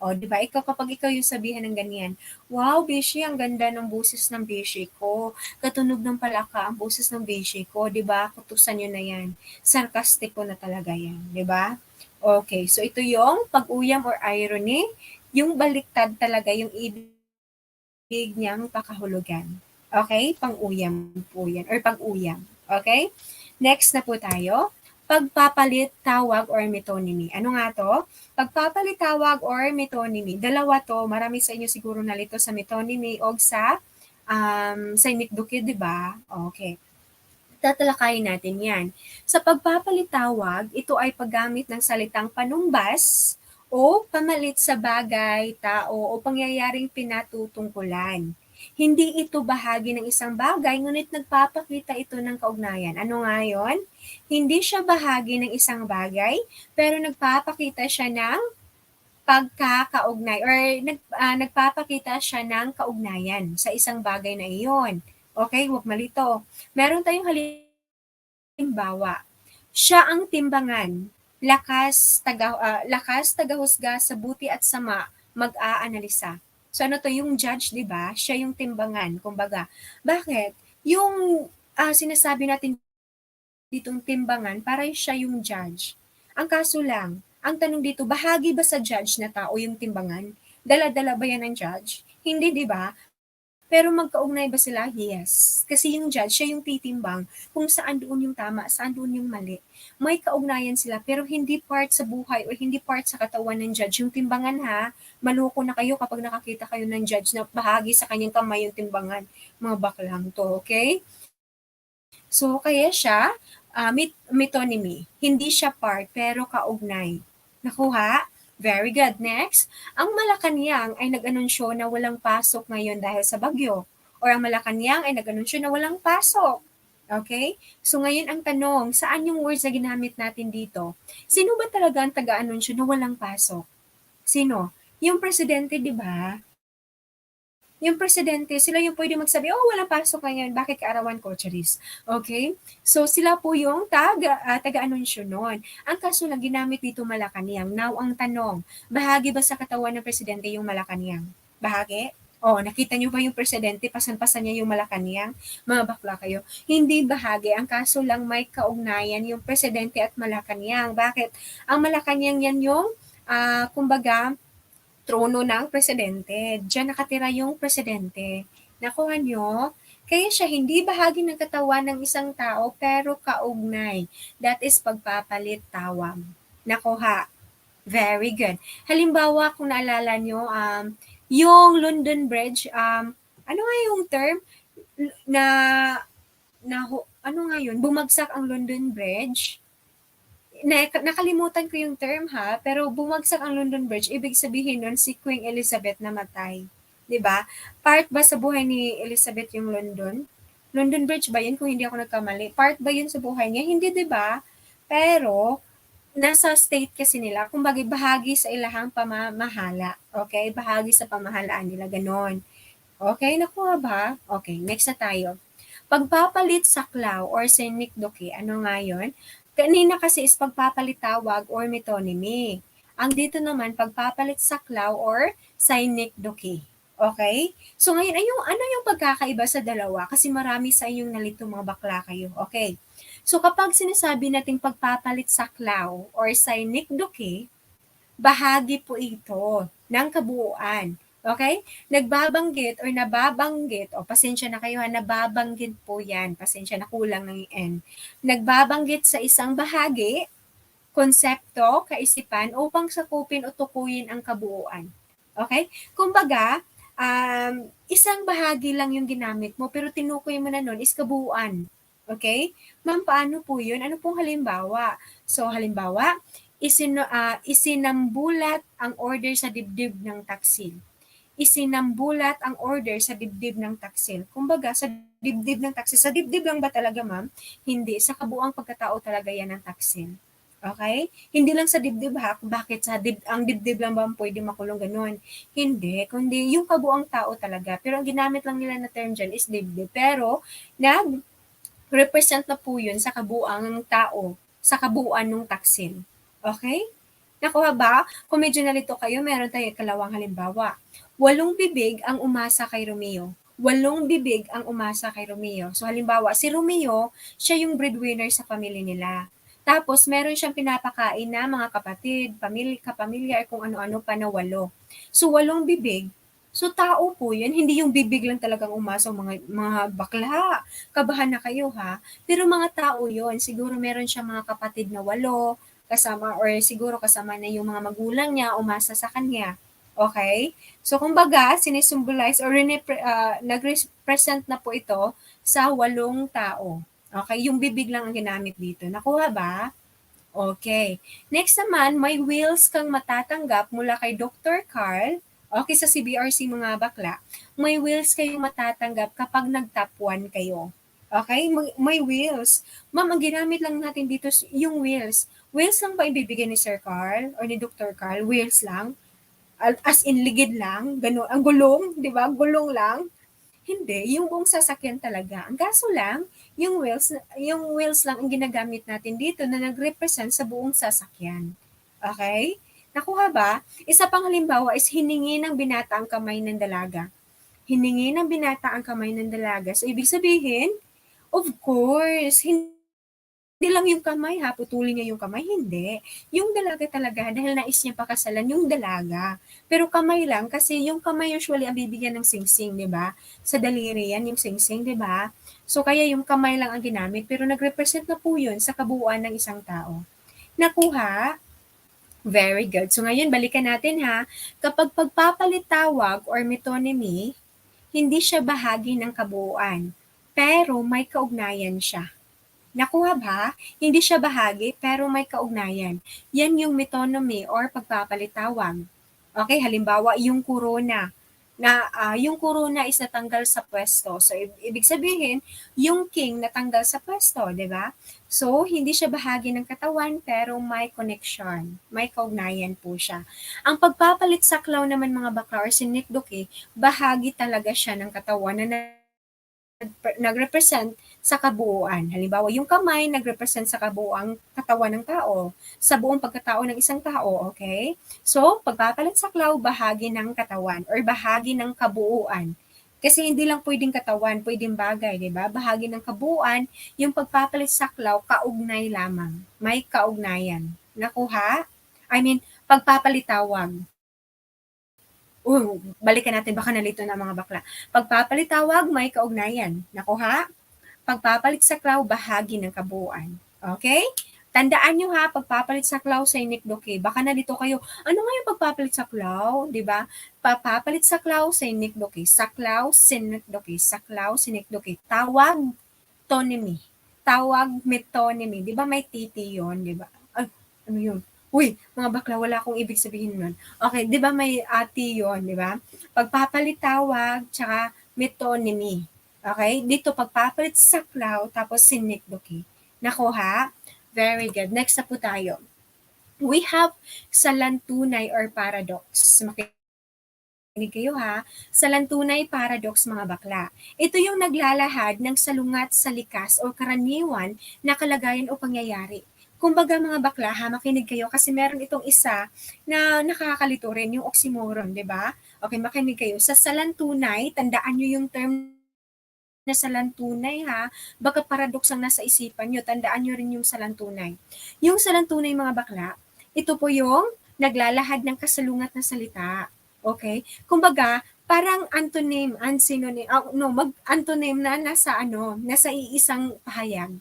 O, di ba? Kapag ikaw yung sabihan ng ganyan, wow, Bishi, ang ganda ng boses ng Bishi ko. Katunog ng palaka ang boses ng Bishi ko, di ba? Kutusan nyo na yan. Sarcastic ko na talaga yan, di ba? Okay, so ito yung pag-uyam or irony, yung baliktad talaga yung ibig niyang pakahulugan. Okay? Pang-uyam po yan, or pag-uyam. Okay? Next na po tayo. Pagpapalit, tawag, or metonymy. Ano nga to? Pagpapalit, tawag, or metonymy. Dalawa to. Marami sa inyo siguro nalito sa metonymy o sa inikdukid, di ba? Okay. Tatalakayin natin yan. Sa pagpapalitawag, ito ay paggamit ng salitang panumbas o pamalit sa bagay, tao o pangyayaring pinatutungkulan. Hindi ito bahagi ng isang bagay, ngunit nagpapakita ito ng kaugnayan. Ano nga yun? Hindi siya bahagi ng isang bagay, pero nagpapakita siya ng pagkakaugnay or nagpapakita siya ng kaugnayan sa isang bagay na iyon. Okay, huwag malito. Meron tayong halimbawa. Siya ang timbangan, lakas tagahusga sa buti at sama, mag-aanalisa. So ano to, yung judge, 'di ba? Siya yung timbangan, kumbaga. Bakit? Yung sinasabi natin ditong timbangan, para siya yung judge. Ang kaso lang, ang tanong dito, bahagi ba sa judge na tao yung timbangan? Dala-dala ba yan ng judge? Hindi, di ba? Pero magkaugnay ba sila? Yes. Kasi yung judge, siya yung titimbang kung saan doon yung tama, saan doon yung mali. May kaugnayan sila, pero hindi part sa buhay o hindi part sa katawan ng judge. Yung timbangan ha, maloko na kayo kapag nakakita kayo ng judge na bahagi sa kanyang kamay yung timbangan. Mga baklang to, okay? So, kaya siya, metonymy. Hindi siya part, pero kaugnay. Nakuha? Very good. Next, ang Malacanang ay nag-anunsyo na walang pasok ngayon dahil sa bagyo. Or ang Malacanang ay nag-anunsyo na walang pasok. Okay? So ngayon ang tanong, saan yung words na ginamit natin dito? Sino ba talaga ang taga-anunsyo na walang pasok? Sino? Yung presidente, di ba? Yung presidente, sila yung pwede magsabi, oh, walang pasok ngayon, bakit kaarawan ko, charis? Okay? So, sila po yung taga-anunsyo nun. Ang kaso lang, ginamit dito Malacanang. Now, ang tanong, bahagi ba sa katawan ng presidente yung Malacanang? Bahagi? Oh, nakita niyo ba yung presidente, pasan-pasan niya yung Malacanang? Mga bakla kayo. Hindi bahagi. Ang kaso lang may kaugnayan yung presidente at Malacanang. Bakit? Ang Malacanang yan yung, kumbaga, trono ng presidente. Diyan nakatira yung presidente. Nakuha nyo? Kaya siya hindi bahagi ng katawan ng isang tao pero kaugnay. That is pagpapalit tawag. Nakuha. Very good. Halimbawa, kung naalala nyo, yung London Bridge, ano nga yung term na, ano nga yun, bumagsak ang London Bridge? Nakalimutan ko yung term ha, pero bumagsak ang London Bridge, ibig sabihin nun si Queen Elizabeth namatay. 'Di ba? Part ba sa buhay ni Elizabeth yung London? London Bridge ba yun kung hindi ako nagkamali? Part ba yun sa buhay niya? Hindi, 'di ba? Pero nasa state kasi nila, kumbaga bahagi sa ilahang pamamahala. Okay? Bahagi sa pamahalaan nila, ganon. Okay, nakuha ba? Okay, next na tayo. Pagpapalit saklaw or synecdoche, ano nga yun? Kanina kasi is pagpapalit tawag or metonymy. Ang dito naman, pagpapalit saklaw or synecdoche. Okay? So ngayon, ano yung pagkakaiba sa dalawa? Kasi marami sa inyong nalito mga bakla kayo. Okay. So kapag sinasabi nating pagpapalit saklaw or synecdoche, bahagi po ito ng kabuuan. Okay? Nagbabanggit or nababanggit, o pasensya na kayo ha, nababanggit po yan. Pasensya na, kulang ng N. Nagbabanggit sa isang bahagi, konsepto, kaisipan, upang sakupin o tukuyin ang kabuuan. Okay? Kumbaga, isang bahagi lang yung ginamit mo, pero tinukoy mo na nun is kabuuan. Okay? Ma'am, paano po yun? Ano pong halimbawa? So, halimbawa, isinambulat ang order sa dibdib ng taksil. Isinambulat ang order sa dibdib ng taksil. Kumbaga, sa dibdib ng taksil. Sa dibdib lang ba talaga, ma'am? Hindi. Sa kabuang pagkatao talaga yan ng taksil. Okay? Hindi lang sa dibdib ha. Bakit ang dibdib lang ba pwede makulong ganun? Hindi. Kundi yung kabuang tao talaga. Pero ang ginamit lang nila na term dyan is dibdib. Pero, represent na po yun sa kabuang tao, sa kabuuan ng taksil. Okay? Nakuha ba? Kung medyo nalito kayo, meron tayong kalawang halimbawa. 8 bibig ang umasa kay Romeo. 8 bibig ang umasa kay Romeo. So halimbawa, si Romeo, siya yung breadwinner sa pamilya nila. Tapos, meron siyang pinapakain na mga kapatid, kapamilya, kung ano-ano pa na 8. So, 8 bibig. So, tao po yun. Hindi yung bibig lang talagang umasa, mga bakla. Kabahan na kayo ha. Pero mga tao yun. Siguro meron siyang mga kapatid na 8, kasama, or siguro kasama na yung mga magulang niya, umasa sa kanya. Okay? So, kumbaga, sinisumbolize or nag-represent na po ito sa 8 tao. Okay? Yung bibig lang ang ginamit dito. Nakuha ba? Okay. Next naman, may wills kang matatanggap mula kay Dr. Carl. Okay, sa CBRC mga bakla, may wills kayong matatanggap kapag nag-top 1 kayo. Okay? May wills. Ma'am, ang ginamit lang natin dito yung wills. Wills lang ba ibibigay ni Sir Carl or ni Dr. Carl? Wills lang? As in ligid lang? Ganun. Ang gulong, di ba? Gulong lang? Hindi, yung buong sasakyan talaga. Ang kaso lang, yung wheels lang ang ginagamit natin dito na nag-represent sa buong sasakyan. Okay? Nakuha ba? Isa pang halimbawa is hiningi ng binata ang kamay ng dalaga. Hiningi ng binata ang kamay ng dalaga. So, ibig sabihin, of course, hindi lang yung kamay ha, putulin niya yung kamay, hindi. Yung dalaga talaga, dahil nais niya pakasalan yung dalaga. Pero kamay lang, kasi yung kamay usually ang bibigyan ng singsing, di ba? Sa daliri yan, yung singsing, di ba? So, kaya yung kamay lang ang ginamit, pero nag-represent na po yun sa kabuuan ng isang tao. Nakuha? Very good. So, ngayon, balikan natin ha. Kapag pagpapalit tawag or metonymy, hindi siya bahagi ng kabuuan, pero may kaugnayan siya. Nakuha ba? Hindi siya bahagi pero may kaugnayan. Yan yung metonymy or pagpapalitawag. Okay, halimbawa yung corona yung corona is natanggal sa pwesto. So ibig sabihin, yung king natanggal sa pwesto, 'di ba? So hindi siya bahagi ng katawan pero may connection, may kaugnayan po siya. Ang pagpapalit saklaw naman mga bakla or synecdoche, bahagi talaga siya ng katawan na nagrepresent sa kabuuan. Halimbawa, yung kamay nagrepresent sa kabuuang katawan ng tao, sa buong pagkatao ng isang tao, okay? So, pagpapalit saklaw, bahagi ng katawan or bahagi ng kabuuan. Kasi hindi lang pwedeng katawan, pwedeng bagay, di ba? Bahagi ng kabuuan, yung pagpapalit saklaw, kaugnay lamang. May kaugnayan. Nakuha? I mean, pagpapalitawag. Balikan natin, baka nalito na mga bakla. Pagpapalitawag, may kaugnayan. Nakuha? Pagpapalit saklaw, bahagi ng kabuuan. Okay? Tandaan nyo ha, pagpapalit saklaw sa inikdoke. Baka nalito kayo, ano nga yung pagpapalit saklaw? Diba? Pagpapalit saklaw sa inikdoke. Saklaw, sinikdoke. Saklaw, sinikdoke. Tawag, tonymy. Tawag, metonymy. Diba may titi yun? Diba? Ay, ano yun? Uy, mga bakla, wala akong ibig sabihin nun. Okay, di ba may ati yun, di ba? Pagpapalit tawag, tsaka metonymy. Okay? Dito, pagpapalit saklaw, tapos sinikdoki. Nakuha? Very good. Next na po tayo. We have salantunay or paradox. Makinig kayo ha. Salantunay paradox mga bakla. Ito yung naglalahad ng salungat sa likas o karaniwan na kalagayan o pangyayari. Kumbaga mga bakla ha, makinig kayo kasi meron itong isa na nakakalito rin, yung oxymoron, di ba? Okay, makinig kayo. Sa salantunay, tandaan nyo yung term na salantunay ha, baka paradox ang nasa isipan nyo, tandaan nyo rin yung salantunay. Yung salantunay mga bakla, ito po yung naglalahad ng kasalungat na salita. Okay? Kumbaga, parang antonym, synonym, mag-antonym na nasa iisang pahayag.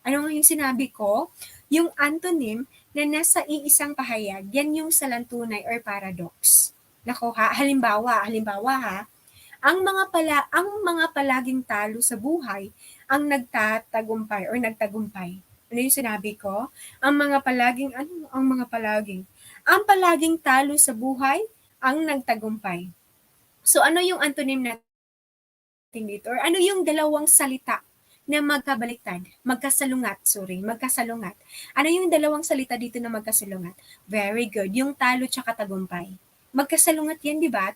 Ano nga yung sinabi ko? Yung antonym na nasa iisang pahayag, yan yung salantunay or paradox. Nako ha, halimbawa ha, ang mga palaging talo sa buhay ang nagtatagumpay or nagtagumpay. Ano yung sinabi ko? Ang palaging talo sa buhay ang nagtagumpay. So ano yung antonym natin dito? Or ano yung dalawang salita na magkasalungat? Ano yung dalawang salita dito na magkasalungat? Very good. Yung talo tsaka tagumpay. Magkasalungat yan, di ba?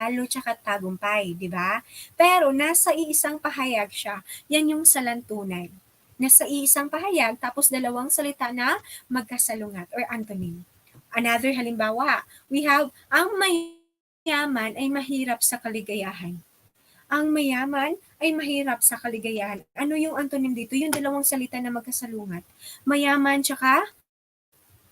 Talo tsaka tagumpay, di ba? Pero nasa iisang pahayag siya. Yan yung salantunay. Nasa iisang pahayag, tapos dalawang salita na magkasalungat or antonym. Another halimbawa, we have, ang mayaman ay mahirap sa kaligayahan. Ang mayaman ay mahirap sa kaligayahan. Ano yung antonym dito? Yung dalawang salita na magkasalungat. Mayaman tsaka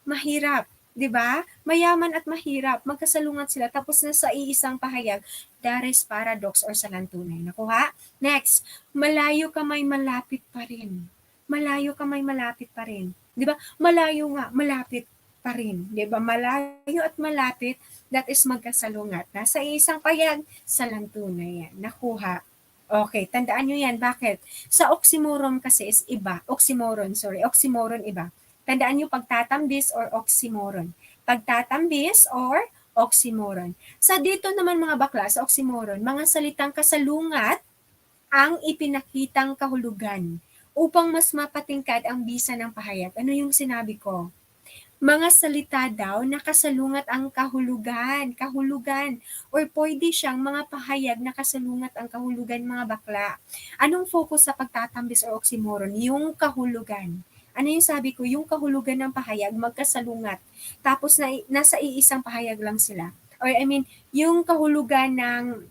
mahirap. 'Di ba? Mayaman at mahirap, magkasalungat sila tapos nasa iisang pahayag, that is paradox or salantunay. Nakuha? Next, malayo ka may malapit pa rin. Malayo ka may malapit pa rin. 'Di ba? Malayo nga, malapit pa rin. 'Di ba? Malayo at malapit, that is magkasalungat. Nasa isang pahayag, salantunay yan. Nakuha? Okay, tandaan nyo yan. Bakit? Sa oxymoron kasi is iba. Oxymoron iba. Tandaan nyo pagtatambis or oxymoron. Pagtatambis or oxymoron. Sa dito naman mga bakla, sa oxymoron, mga salitang kasalungat ang ipinakitang kahulugan upang mas mapatingkad ang bisa ng pahayag. Ano yung sinabi ko? Mga salita daw na kasalungat ang kahulugan, or pwede siyang mga pahayag na kasalungat ang kahulugan mga bakla. Anong focus sa pagtatambis or oxymoron? Yung kahulugan. Ano yung sabi ko? Yung kahulugan ng pahayag magkasalungat. Tapos nasa iisang pahayag lang sila. Or I mean, yung kahulugan ng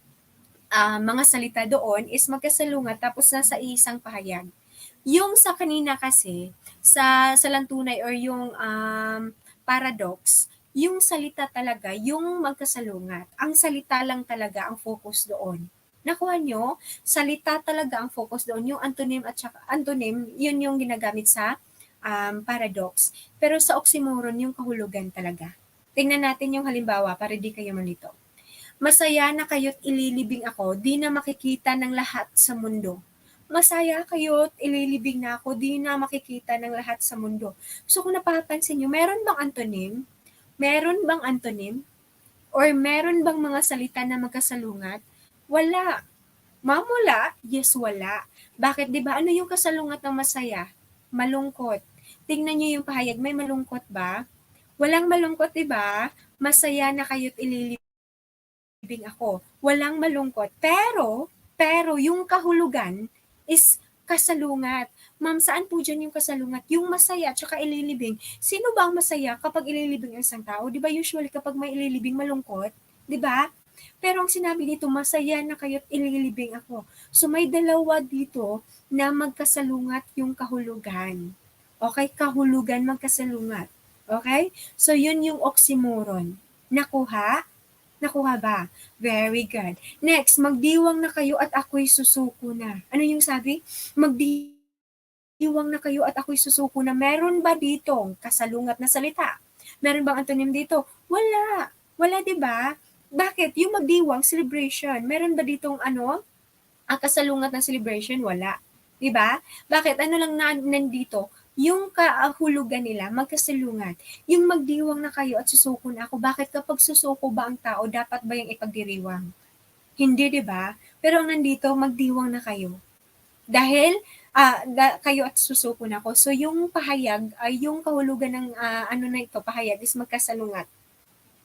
mga salita doon is magkasalungat tapos nasa iisang pahayag. Yung sa kanina kasi, sa salantunay or yung paradox, yung salita talaga, yung magkasalungat. Ang salita lang talaga ang focus doon. Nakuha nyo? Salita talaga ang focus doon. Yung antonym at saka antonym, yun yung ginagamit sa paradox. Pero sa oxymoron, yung kahulugan talaga. Tingnan natin yung halimbawa para di kayo malito. Masaya na kayo't ililibing ako, di na makikita ng lahat sa mundo. Masaya kayo't ililibing na ako, di na makikita ng lahat sa mundo. So kung napapansin nyo, meron bang antonym? Meron bang antonym? Or meron bang mga salita na magkasalungat? Wala. Mamula? Yes, wala. Bakit? Di ba? Ano yung kasalungat ng masaya? Malungkot. Tingnan nyo yung pahayag, may malungkot ba? Walang malungkot, di ba? Masaya na kayo't ililibing ako. Walang malungkot. Pero, Pero yung kahulugan is kasalungat. Ma'am, saan po dyan yung kasalungat? Yung masaya at saka ililibing. Sino ba ang masaya kapag ililibing ang isang tao? Di ba usually kapag may ililibing malungkot? Di ba? Pero ang sinabi dito, masaya na kayo't ililibing ako. So may dalawa dito na magkasalungat yung kahulugan. Okay? Kahulugan magkasalungat. Okay? So yun yung oxymoron. Nakuha? Nakuha ba? Very good. Next, magdiwang na kayo at ako'y susuko na. Ano yung sabi? Magdiwang na kayo at ako'y susuko na. Meron ba ditong kasalungat na salita? Meron bang antonym dito? Wala. Wala, di ba? Bakit? Yung magdiwang, celebration. Meron ba ditong kasalungat na celebration? Wala. Di ba? Bakit? Ano lang nandito? Yung kahulugan nila, magkasalungat. Yung magdiwang na kayo at susuko na ako. Bakit kapag susuko ba ang tao, dapat ba yung ipagdiriwang? Hindi, di ba? Pero ang nandito, magdiwang na kayo. Dahil kayo at susuko na ako. So yung pahayag ay yung kahulugan ng na ito, pahayag is magkasalungat.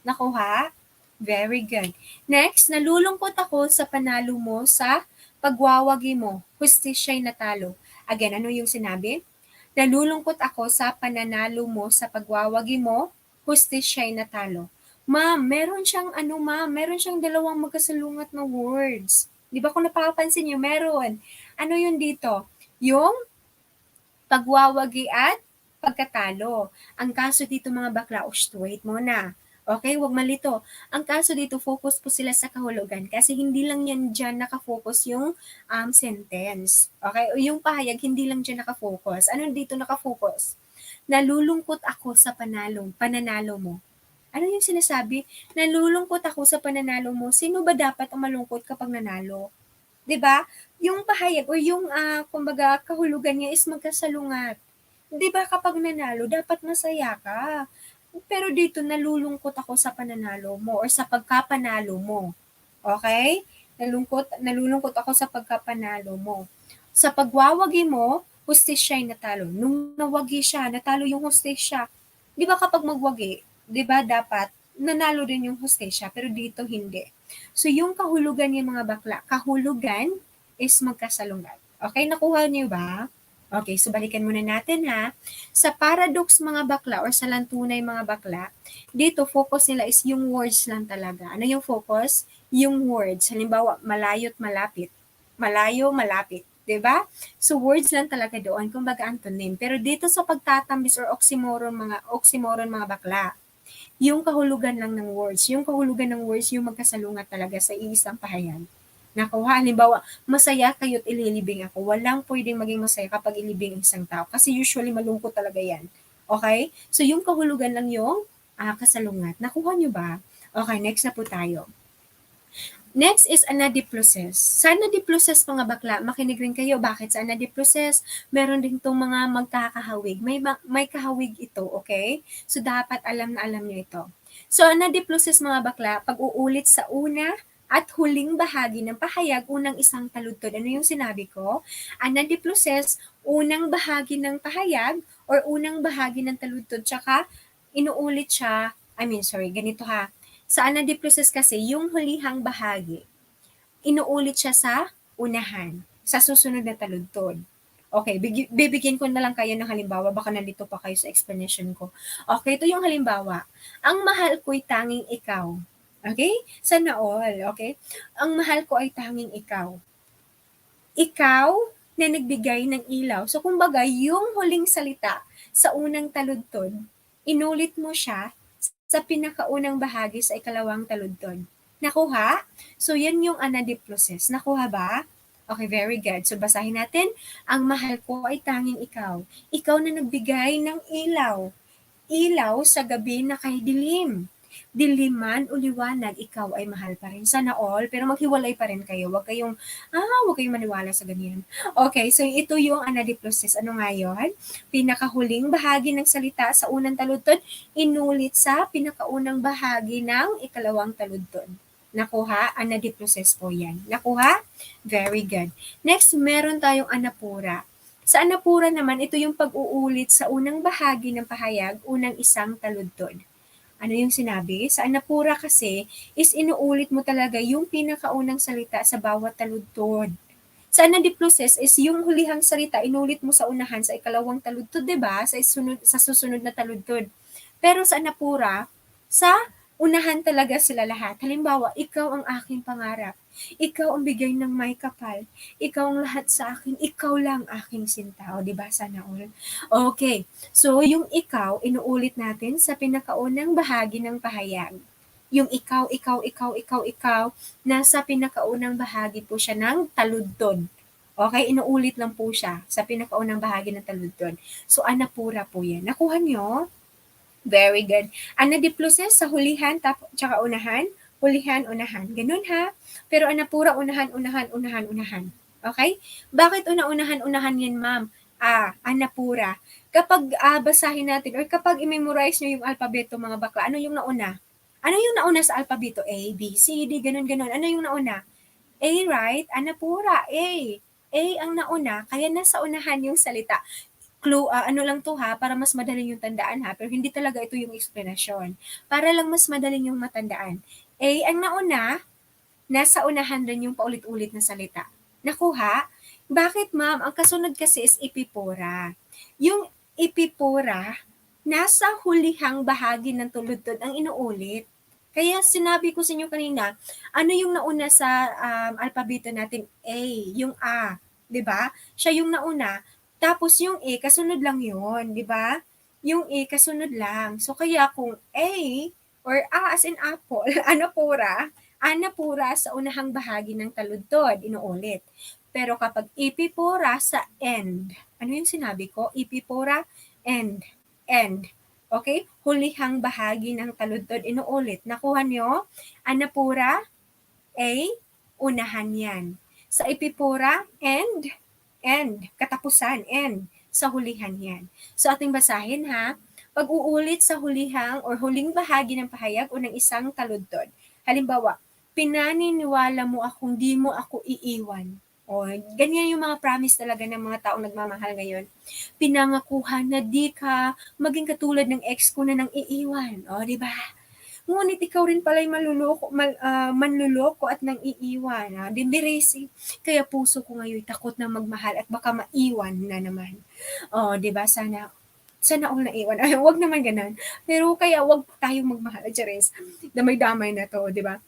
Nakuha? Very good. Next, nalulungkot ako sa panalo mo sa pagwawagi mo. Hustisya'y natalo. Again, ano yung sinabi? Nalulungkot ako sa pananalo mo sa pagwawagi mo, hustisya'y natalo. Ma'am, meron siyang dalawang magkasalungat na words. Di ba kung napapansin niyo, meron. Ano yun dito? Yung pagwawagi at pagkatalo. Ang kaso dito mga bakla, wait muna. Okay, wag malito. Ang kaso dito, focus po sila sa kahulugan kasi hindi lang yan dyan nakafocus yung sentence. Okay, o yung pahayag, hindi lang dyan nakafocus. Ano dito nakafocus? Nalulungkot ako sa pananalo mo. Ano yung sinasabi? Nalulungkot ako sa pananalo mo. Sino ba dapat ang malungkot kapag nanalo? 'Di ba? Yung pahayag o yung kumbaga kahulugan niya is magkasalungat. 'Di ba kapag nanalo, dapat masaya ka. Pero dito nalulungkot ako sa pananalo mo or sa pagkapanalo mo. Okay? Nalulungkot ako sa pagkapanalo mo. Sa pagwawagi mo, hustisya'y natalo. Nung nawagi siya, natalo yung hustisya. 'Di ba kapag magwagi, 'di ba dapat nanalo din yung hustisya, pero dito hindi. So yung kahulugan yung mga bakla, kahulugan is magkasalungat. Okay, nakuha niyo ba? Okay, so balikan muna natin ha. Sa paradox mga bakla or sa lantunay mga bakla, dito focus nila is yung words lang talaga. Ano yung focus? Yung words. Halimbawa, malayo't malapit. Malayo, malapit. 'Di ba? So words lang talaga doon, kumbaga antonym. Pero dito sa pagtatambis or oxymoron mga bakla, yung kahulugan lang ng words. Yung kahulugan ng words, yung magkasalungat talaga sa iisang pahayag. Nakuha, halimbawa, masaya kayo't ililibing ako. Walang pwedeng maging masaya kapag ilibing isang tao. Kasi usually malungkot talaga yan. Okay? So yung kahulugan lang yung kasalungat. Nakuha nyo ba? Okay, next na po tayo. Next is anadiploses. Sa anadiploses mga bakla, makinig rin kayo. Bakit sa anadiploses? Meron din itong mga magkakahawig. May kahawig ito, okay? So dapat alam na alam nyo ito. So anadiploses mga bakla, pag-uulit sa una at huling bahagi ng pahayag, unang isang taludtod. Ano yung sinabi ko? Anadiploses, unang bahagi ng pahayag or unang bahagi ng taludtod, tsaka inuulit siya, ganito ha. Sa anadiploses kasi, yung hulihang bahagi, inuulit siya sa unahan, sa susunod na taludtod. Okay, bibigyan ko na lang kayo ng halimbawa, baka nandito pa kayo sa explanation ko. Okay, ito yung halimbawa. Ang mahal ko'y tanging ikaw. Okay? Sana all, okay? Ang mahal ko ay tanging ikaw. Ikaw na nagbigay ng ilaw. So, kumbaga, yung huling salita sa unang taludtod, inulit mo siya sa pinakaunang bahagi sa ikalawang taludtod. Nakuha? So, yan yung anadiploses. Nakuha ba? Okay, very good. So, basahin natin. Ang mahal ko ay tanging ikaw. Ikaw na nagbigay ng ilaw. Ilaw sa gabi na kay dilim. Diliman o liwanag, ikaw ay mahal pa rin. Sana all, pero maghiwalay pa rin kayo. Huwag kayong maniwala sa ganyan. Okay, so ito yung anadiploses. Ano nga yun? Pinakahuling bahagi ng salita sa unang taludtod, inulit sa pinakaunang bahagi ng ikalawang taludtod. Nakuha? Anadiploses po yan. Nakuha? Very good. Next, meron tayong anapura. Sa anapura naman, ito yung pag-uulit sa unang bahagi ng pahayag, unang isang taludtod. Ano yung sinabi? Sa Anapura kasi is inuulit mo talaga yung pinakaunang salita sa bawat taludtod. Sa Anadipluses is yung hulihang salita inulit mo sa unahan sa ikalawang taludtod, 'di ba? Sa susunod na taludtod. Pero sa Anapura, sa unahan talaga sila lahat. Halimbawa, ikaw ang aking pangarap. Ikaw ang bigay ng may kapal. Ikaw ang lahat sa akin. Ikaw lang aking sinta. O, diba? Sana all. Okay. So, yung ikaw, inuulit natin sa pinakaunang bahagi ng pahayag. Yung ikaw, ikaw, ikaw, ikaw, ikaw, nasa pinakaunang bahagi po siya ng taludtod. Okay, inuulit lang po siya sa pinakaunang bahagi ng taludtod. So, anapura po yan. Nakuha nyo? Very good. Anadipluses sa hulihan, tsaka unahan, hulihan, unahan. Ganun ha. Pero anapura, unahan, unahan, unahan, unahan. Okay? Bakit una-unahan, unahan yan, ma'am? Anapura. Kapag basahin natin or kapag i-memorize nyo yung alpabeto, mga bakla, ano yung nauna? Ano yung nauna sa alpabeto? A, B, C, D, ganun, ganun. Ano yung nauna? A, right? Anapura, A. A ang nauna, kaya nasa unahan yung salita. Clue, ano lang 'to ha, para mas madaling yung tandaan ha, pero hindi talaga ito yung explanation. Para lang mas madaling yung matandaan. A ang nauna, nasa unahan rin yung paulit-ulit na salita. Nakuha? Bakit ma'am? Ang kasunod kasi is ipipura. Yung ipipura, nasa hulihang bahagi ng tuludtod ang inuulit. Kaya sinabi ko sa inyo kanina, ano yung nauna sa alpabeto natin? A, yung A, 'di ba? Siya yung nauna. Tapos yung A, kasunod lang yun, 'di ba? Yung A, kasunod lang. So kaya kung A, or A as in apple, anapura, anapura sa unahang bahagi ng taludtod, inuulit. Pero kapag ipipura sa end, ano yung sinabi ko? Ipipura, end, end. Okay? Hulihang bahagi ng taludtod, inuulit. Nakuha nyo? Anapura, A, unahan yan. Sa ipipura, end, katapusan, end. Sa hulihan yan. So ating basahin ha. Pag-uulit sa hulihang or huling bahagi ng pahayag o ng isang taludtod. Halimbawa, pinaniniwala mo akong di mo ako iiwan. O, ganyan yung mga promise talaga ng mga taong nagmamahal ngayon. Pinangakuhan na di ka maging katulad ng ex ko na nang iiwan. O, di ba? Ngunit ikaw rin pala'y manluloko at nang iiwan. Dindiresi. Kaya puso ko ngayon takot na magmahal at baka maiwan na naman. Oh, 'di ba? Sana all naiwan. Ay, wag naman ganun. Pero kaya wag tayong magmahal, Charis. Damay-damay na to, 'di ba?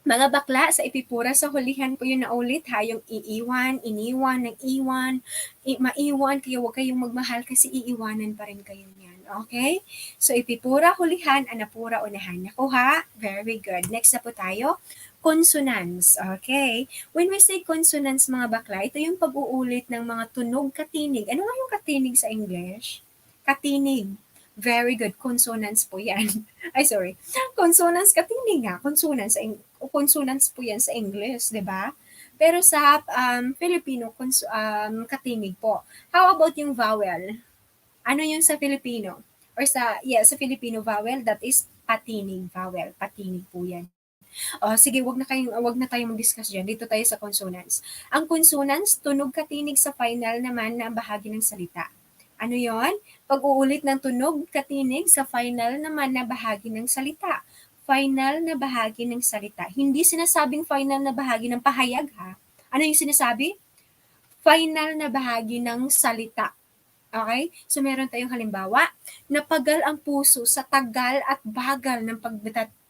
Mga bakla, sa ipipura sa hulihan po yun na ulit ha, yung iiwan, iniwan, nag-iwan, maiwan, kaya huwag kayong magmahal kasi iiwanan pa rin kayo niyan. Okay? So, ipipura, hulihan, anapura, unahan. Nakuha? Very good. Next na po tayo. Consonants. Okay? When we say consonants, mga bakla, ito yung pag-uulit ng mga tunog katinig. Ano nga yung katinig sa English? Katinig. Very good. Consonants po yan. Ay, sorry. Consonants, katinig nga. Consonants po yan sa English, di ba? Pero sa Filipino, katinig po. How about yung vowel? Ano yung sa Filipino? Or sa Filipino vowel, that is patinig vowel. Patinig po yan. Sige, wag na tayong mag-discuss diyan. Dito tayo sa consonants. Ang consonants, tunog katinig sa final naman na bahagi ng salita. Ano 'yon? Pag-uulit ng tunog katinig sa final naman na bahagi ng salita. Final na bahagi ng salita. Hindi sinasabing final na bahagi ng pahayag ha. Ano yung sinasabi? Final na bahagi ng salita. Okay? So meron tayong halimbawa, napagal ang puso sa tagal at bagal ng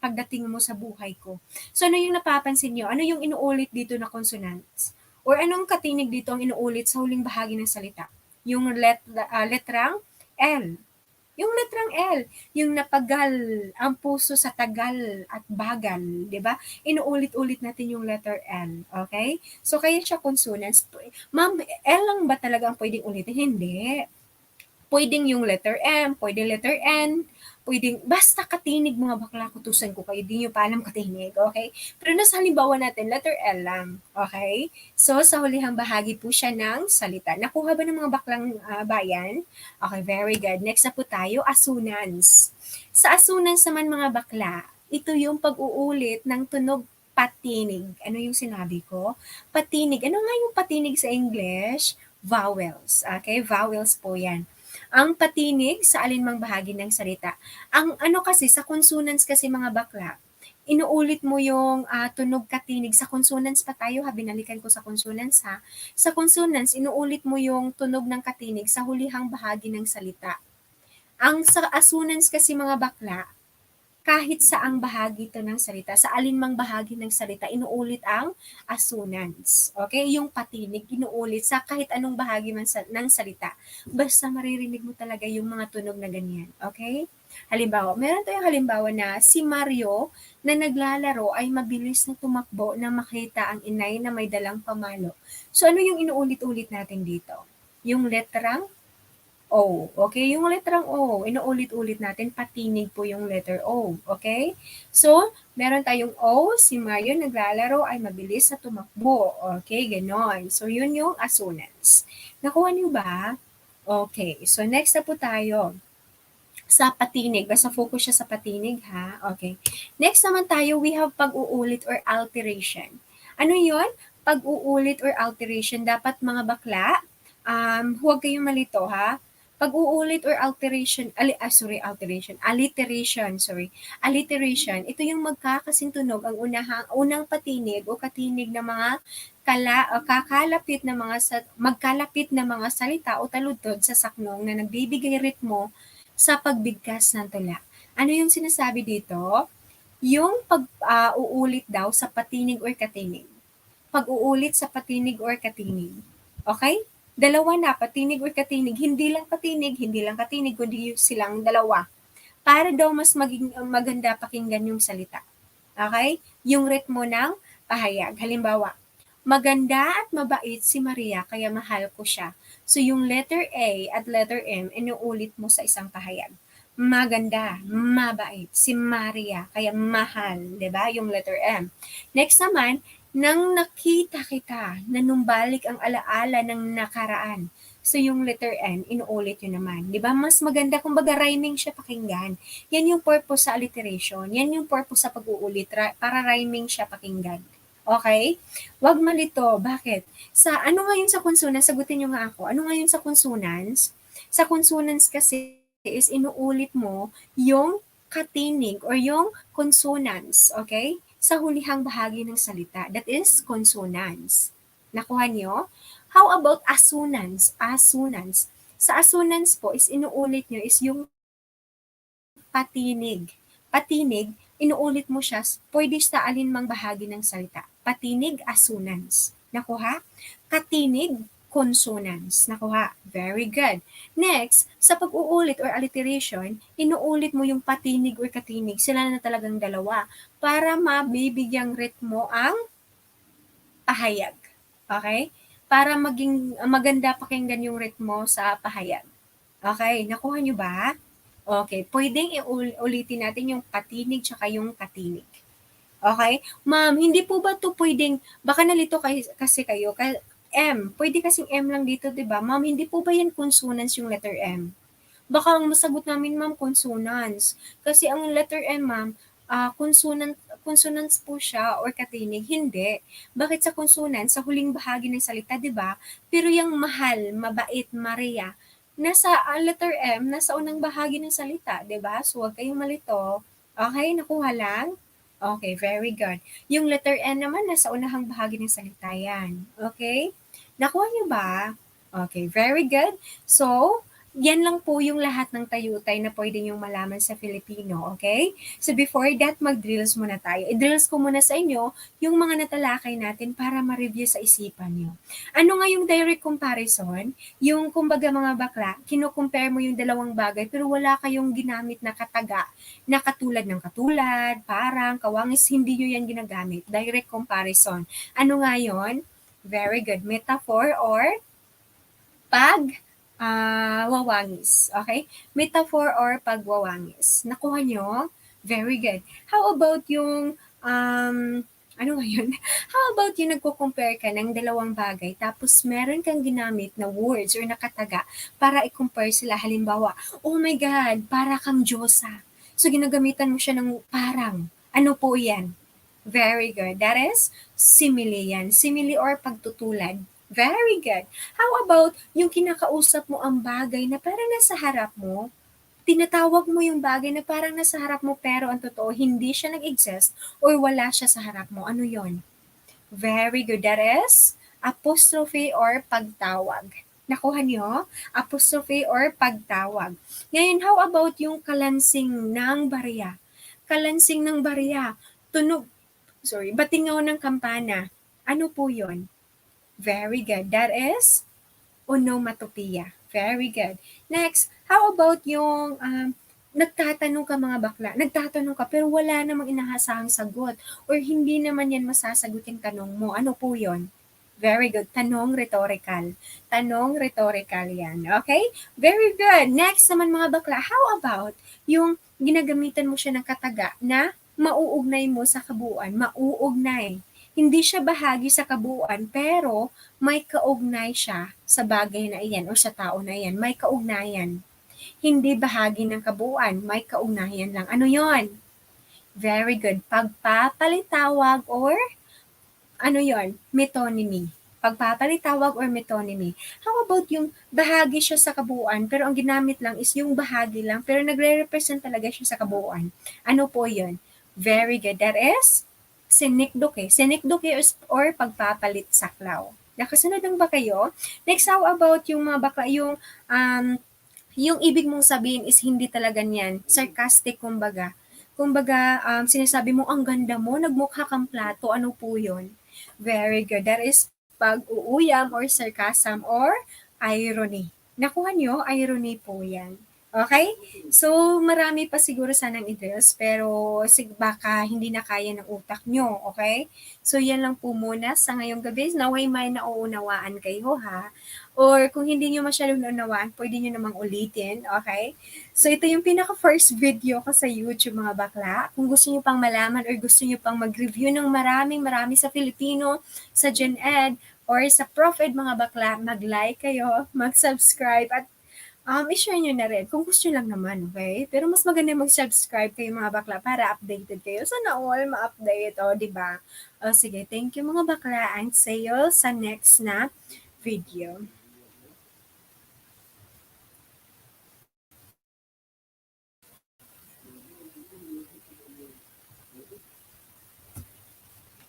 pagdating mo sa buhay ko. So ano yung napapansin nyo? Ano yung inuulit dito na consonants? Or anong katinig dito ang inuulit sa huling bahagi ng salita? Yung letrang L. Yung letrang L, yung napagal ang puso sa tagal at bagal, 'di ba? Inuulit-ulit natin yung letter L, okay? So kaya siya consonants. Ma'am, L lang ba talaga ang pwedeng ulitin? Hindi. Pwedeng yung letter M, pwedeng letter N, pwedeng, basta katinig mga bakla, kutusan ko kayo, di nyo pa alam katinig, okay? Pero nasa halimbawa natin, letter L lang, okay? So, sa hulihang bahagi po siya ng salita. Nakuha ba ng mga baklang bayan? Okay, very good. Next na po tayo, assonance. Sa assonance naman mga bakla, ito yung pag-uulit ng tunog patinig. Ano yung sinabi ko? Patinig. Ano nga yung patinig sa English? Vowels. Okay, vowels po yan. Ang patinig sa alinmang bahagi ng salita. Ang ano kasi, sa consonants kasi mga bakla, inuulit mo yung tunog katinig. Sa consonants pa tayo ha, binalikan ko sa consonants ha. Sa consonants, inuulit mo yung tunog ng katinig sa hulihang bahagi ng salita. Ang sa assonance kasi mga bakla, kahit saang bahagi ito ng salita, sa alinmang bahagi ng salita, inuulit ang assonance. Okay? Yung patinig, inuulit sa kahit anong bahagi man ng salita. Basta maririnig mo talaga yung mga tunog na ganyan. Okay? Halimbawa, meron tayong halimbawa na si Mario na naglalaro ay mabilis na tumakbo na makita ang inay na may dalang pamalo. So ano yung inuulit-ulit natin dito? Yung letrang O, okay? Yung letrang O, inuulit-ulit natin, patinig po yung letter O, okay? So, meron tayong O, si Mario naglalaro ay mabilis na tumakbo, okay? Ganon. So, yun yung assonance. Nakuha niyo ba? Okay. So, next na po tayo sa patinig. Basta focus siya sa patinig, ha? Okay. Next naman tayo, we have pag-uulit or alteration. Ano yon? Pag-uulit or alteration. Dapat mga bakla, huwag kayong malito, ha? Pag-uulit or alteration, alliteration, ito yung magkakasintunog ang unang patinig o katinig ng mga magkalapit na mga salita o taludtod sa saknong na nagbibigay ritmo sa pagbigkas ng tula. Ano yung sinasabi dito? Yung pag-uulit daw sa patinig or katinig. Pag-uulit sa patinig or katinig. Okay? Dalawa na, patinig or katinig. Hindi lang patinig, hindi lang katinig, kundi silang dalawa. Para daw mas maging maganda pakinggan yung salita. Okay? Yung ritmo ng pahayag. Halimbawa, maganda at mabait si Maria kaya mahal ko siya. So yung letter A at letter M, inuulit mo sa isang pahayag. Maganda, mabait si Maria kaya mahal, 'di ba? Yung letter M. Next naman, nang nakita kita, nanumbalik ang alaala ng nakaraan. So yung letter N, inuulit yun naman. 'Di ba? Mas maganda kumbaga rhyming siya pakinggan. Yan yung purpose sa alliteration. Yan yung purpose sa pag-uulit para rhyming siya pakinggan. Okay? Huwag malito. Bakit? Sa ano ngayon sa consonants? Sagutin niyo nga ako. Ano ngayon sa consonants? Sa consonants kasi is inuulit mo yung katinig or yung consonants, okay? Sa hulihang bahagi ng salita. That is consonants. Nakuha niyo? How about assonance? Assonance. Sa assonance po is inuulit niyo is yung patinig. Patinig, inuulit mo siya, pwede sa alinmang bahagi ng salita. Patinig, assonance. Nakuha? Katinig, consonants. Nakuha? Very good. Next, sa pag-uulit or alliteration, inuulit mo yung patinig or katinig. Sila na talagang dalawa para mabibigyang ritmo ang pahayag. Okay? Para maging maganda pakinggan yung ritmo sa pahayag. Okay, nakuha nyo ba? Okay, pwedeng ulitin natin yung patinig tsaka yung katinig. Okay? Ma'am, hindi po ba to pwedeng, baka nalito kasi kayo, M, pwede kasing M lang dito, di ba? Ma'am, hindi po ba yan consonants yung letter M? Baka ang masagot namin, ma'am, consonants. Kasi ang letter M, ma'am, consonants po siya or katinig. Hindi. Bakit sa consonants? Sa huling bahagi ng salita, di ba? Pero yung mahal, mabait, Maria, nasa letter M, nasa unang bahagi ng salita, di ba? So, huwag kayong malito. Okay, nakuha lang? Okay, very good. Yung letter N naman, nasa unahang bahagi ng salita yan. Okay? Nakuha niyo ba? Okay, very good. So, yan lang po yung lahat ng tayutay na pwede niyong malaman sa Filipino, okay? So before that, mag-drills muna tayo. I-drills ko muna sa inyo yung mga natalakay natin para ma-review sa isipan niyo. Ano nga yung direct comparison? Yung kumbaga mga bakla, kino-compare mo yung dalawang bagay pero wala kayong ginamit na kataga na katulad ng katulad, parang, kawangis, hindi nyo yan ginagamit. Direct comparison. Ano nga yun? Very good. Metaphor or wawangis. Okay? Metaphor or pagwawangis. Nakuha nyo? Very good. How about yung, ano nga yun? How about yung nagko-compare ka ng dalawang bagay tapos meron kang ginamit na words or nakataga para i-compare sila. Halimbawa, oh my God, para kang Diyosa. So, ginagamitan mo siya ng parang. Ano po yan? Very good. That is simile yan. Simile or pagtutulad. Very good. How about yung kinakausap mo ang bagay na parang nasa harap mo? Tinatawag mo yung bagay na parang nasa harap mo pero ang totoo hindi siya nag-exist or wala siya sa harap mo. Ano yon? Very good. That is apostrophe or pagtawag. Nakuha niyo? Apostrophe or pagtawag. Ngayon, how about yung kalansing ng barya? Kalansing ng barya. Tunog, batingaw ng kampana. Ano po yon? Very good. That is onomatopoeia. Very good. Next, how about yung nagtatanong ka mga bakla, nagtatanong ka pero wala namang inahasahang sagot or hindi naman yan masasagot yung tanong mo. Ano po yon? Very good. Tanong rhetorical. Tanong rhetorical yan. Okay? Very good. Next naman mga bakla, how about yung ginagamitan mo siya ng kataga na mauugnay mo sa kabuuan? Mauugnay. Hindi siya bahagi sa kabuuan pero may kaugnay siya sa bagay na iyan o sa tao na iyan. May kaugnayan. Hindi bahagi ng kabuuan, may kaugnayan lang. Ano yon? Very good. Pagpapalitawag or ano yon? Metonymy. Pagpapalitawag or metonymy. How about yung bahagi siya sa kabuuan pero ang ginamit lang is yung bahagi lang pero nagre-represent talaga siya sa kabuuan. Ano po yon? Very good. That is sinikdoke. Sinikdoke or pagpapalit saklaw. Nakasunod lang ba kayo? Next, how about yung mga baka, yung ibig mong sabihin is hindi talaga niyan. Sarcastic, kumbaga. Kumbaga, sinasabi mo, ang ganda mo, nagmukha kang plato. Ano po yun? Very good. That is pag-uuyam or sarcasm or irony. Nakuha nyo? Irony po yan. Okay? So, marami pa siguro sanang ideas, pero baka hindi na kaya ng utak nyo. Okay? So, yan lang po muna sa ngayong gabi. Naway may nauunawaan kayo, ha? Or kung hindi nyo masyadong naunawaan, pwede nyo namang ulitin. Okay? So, ito yung pinaka-first video ko sa YouTube, mga bakla. Kung gusto nyo pang malaman or gusto nyo pang mag-review ng marami sa Filipino, sa Gen Ed, or sa Prof. Ed, mga bakla, mag-like kayo, mag-subscribe, at i-share nyo na rin kung gusto lang naman, okay? Pero mas maganda mag-subscribe kayo mga bakla para updated kayo. Sana all ma-update, di ba? Sige, thank you mga bakla and see you sa next na video.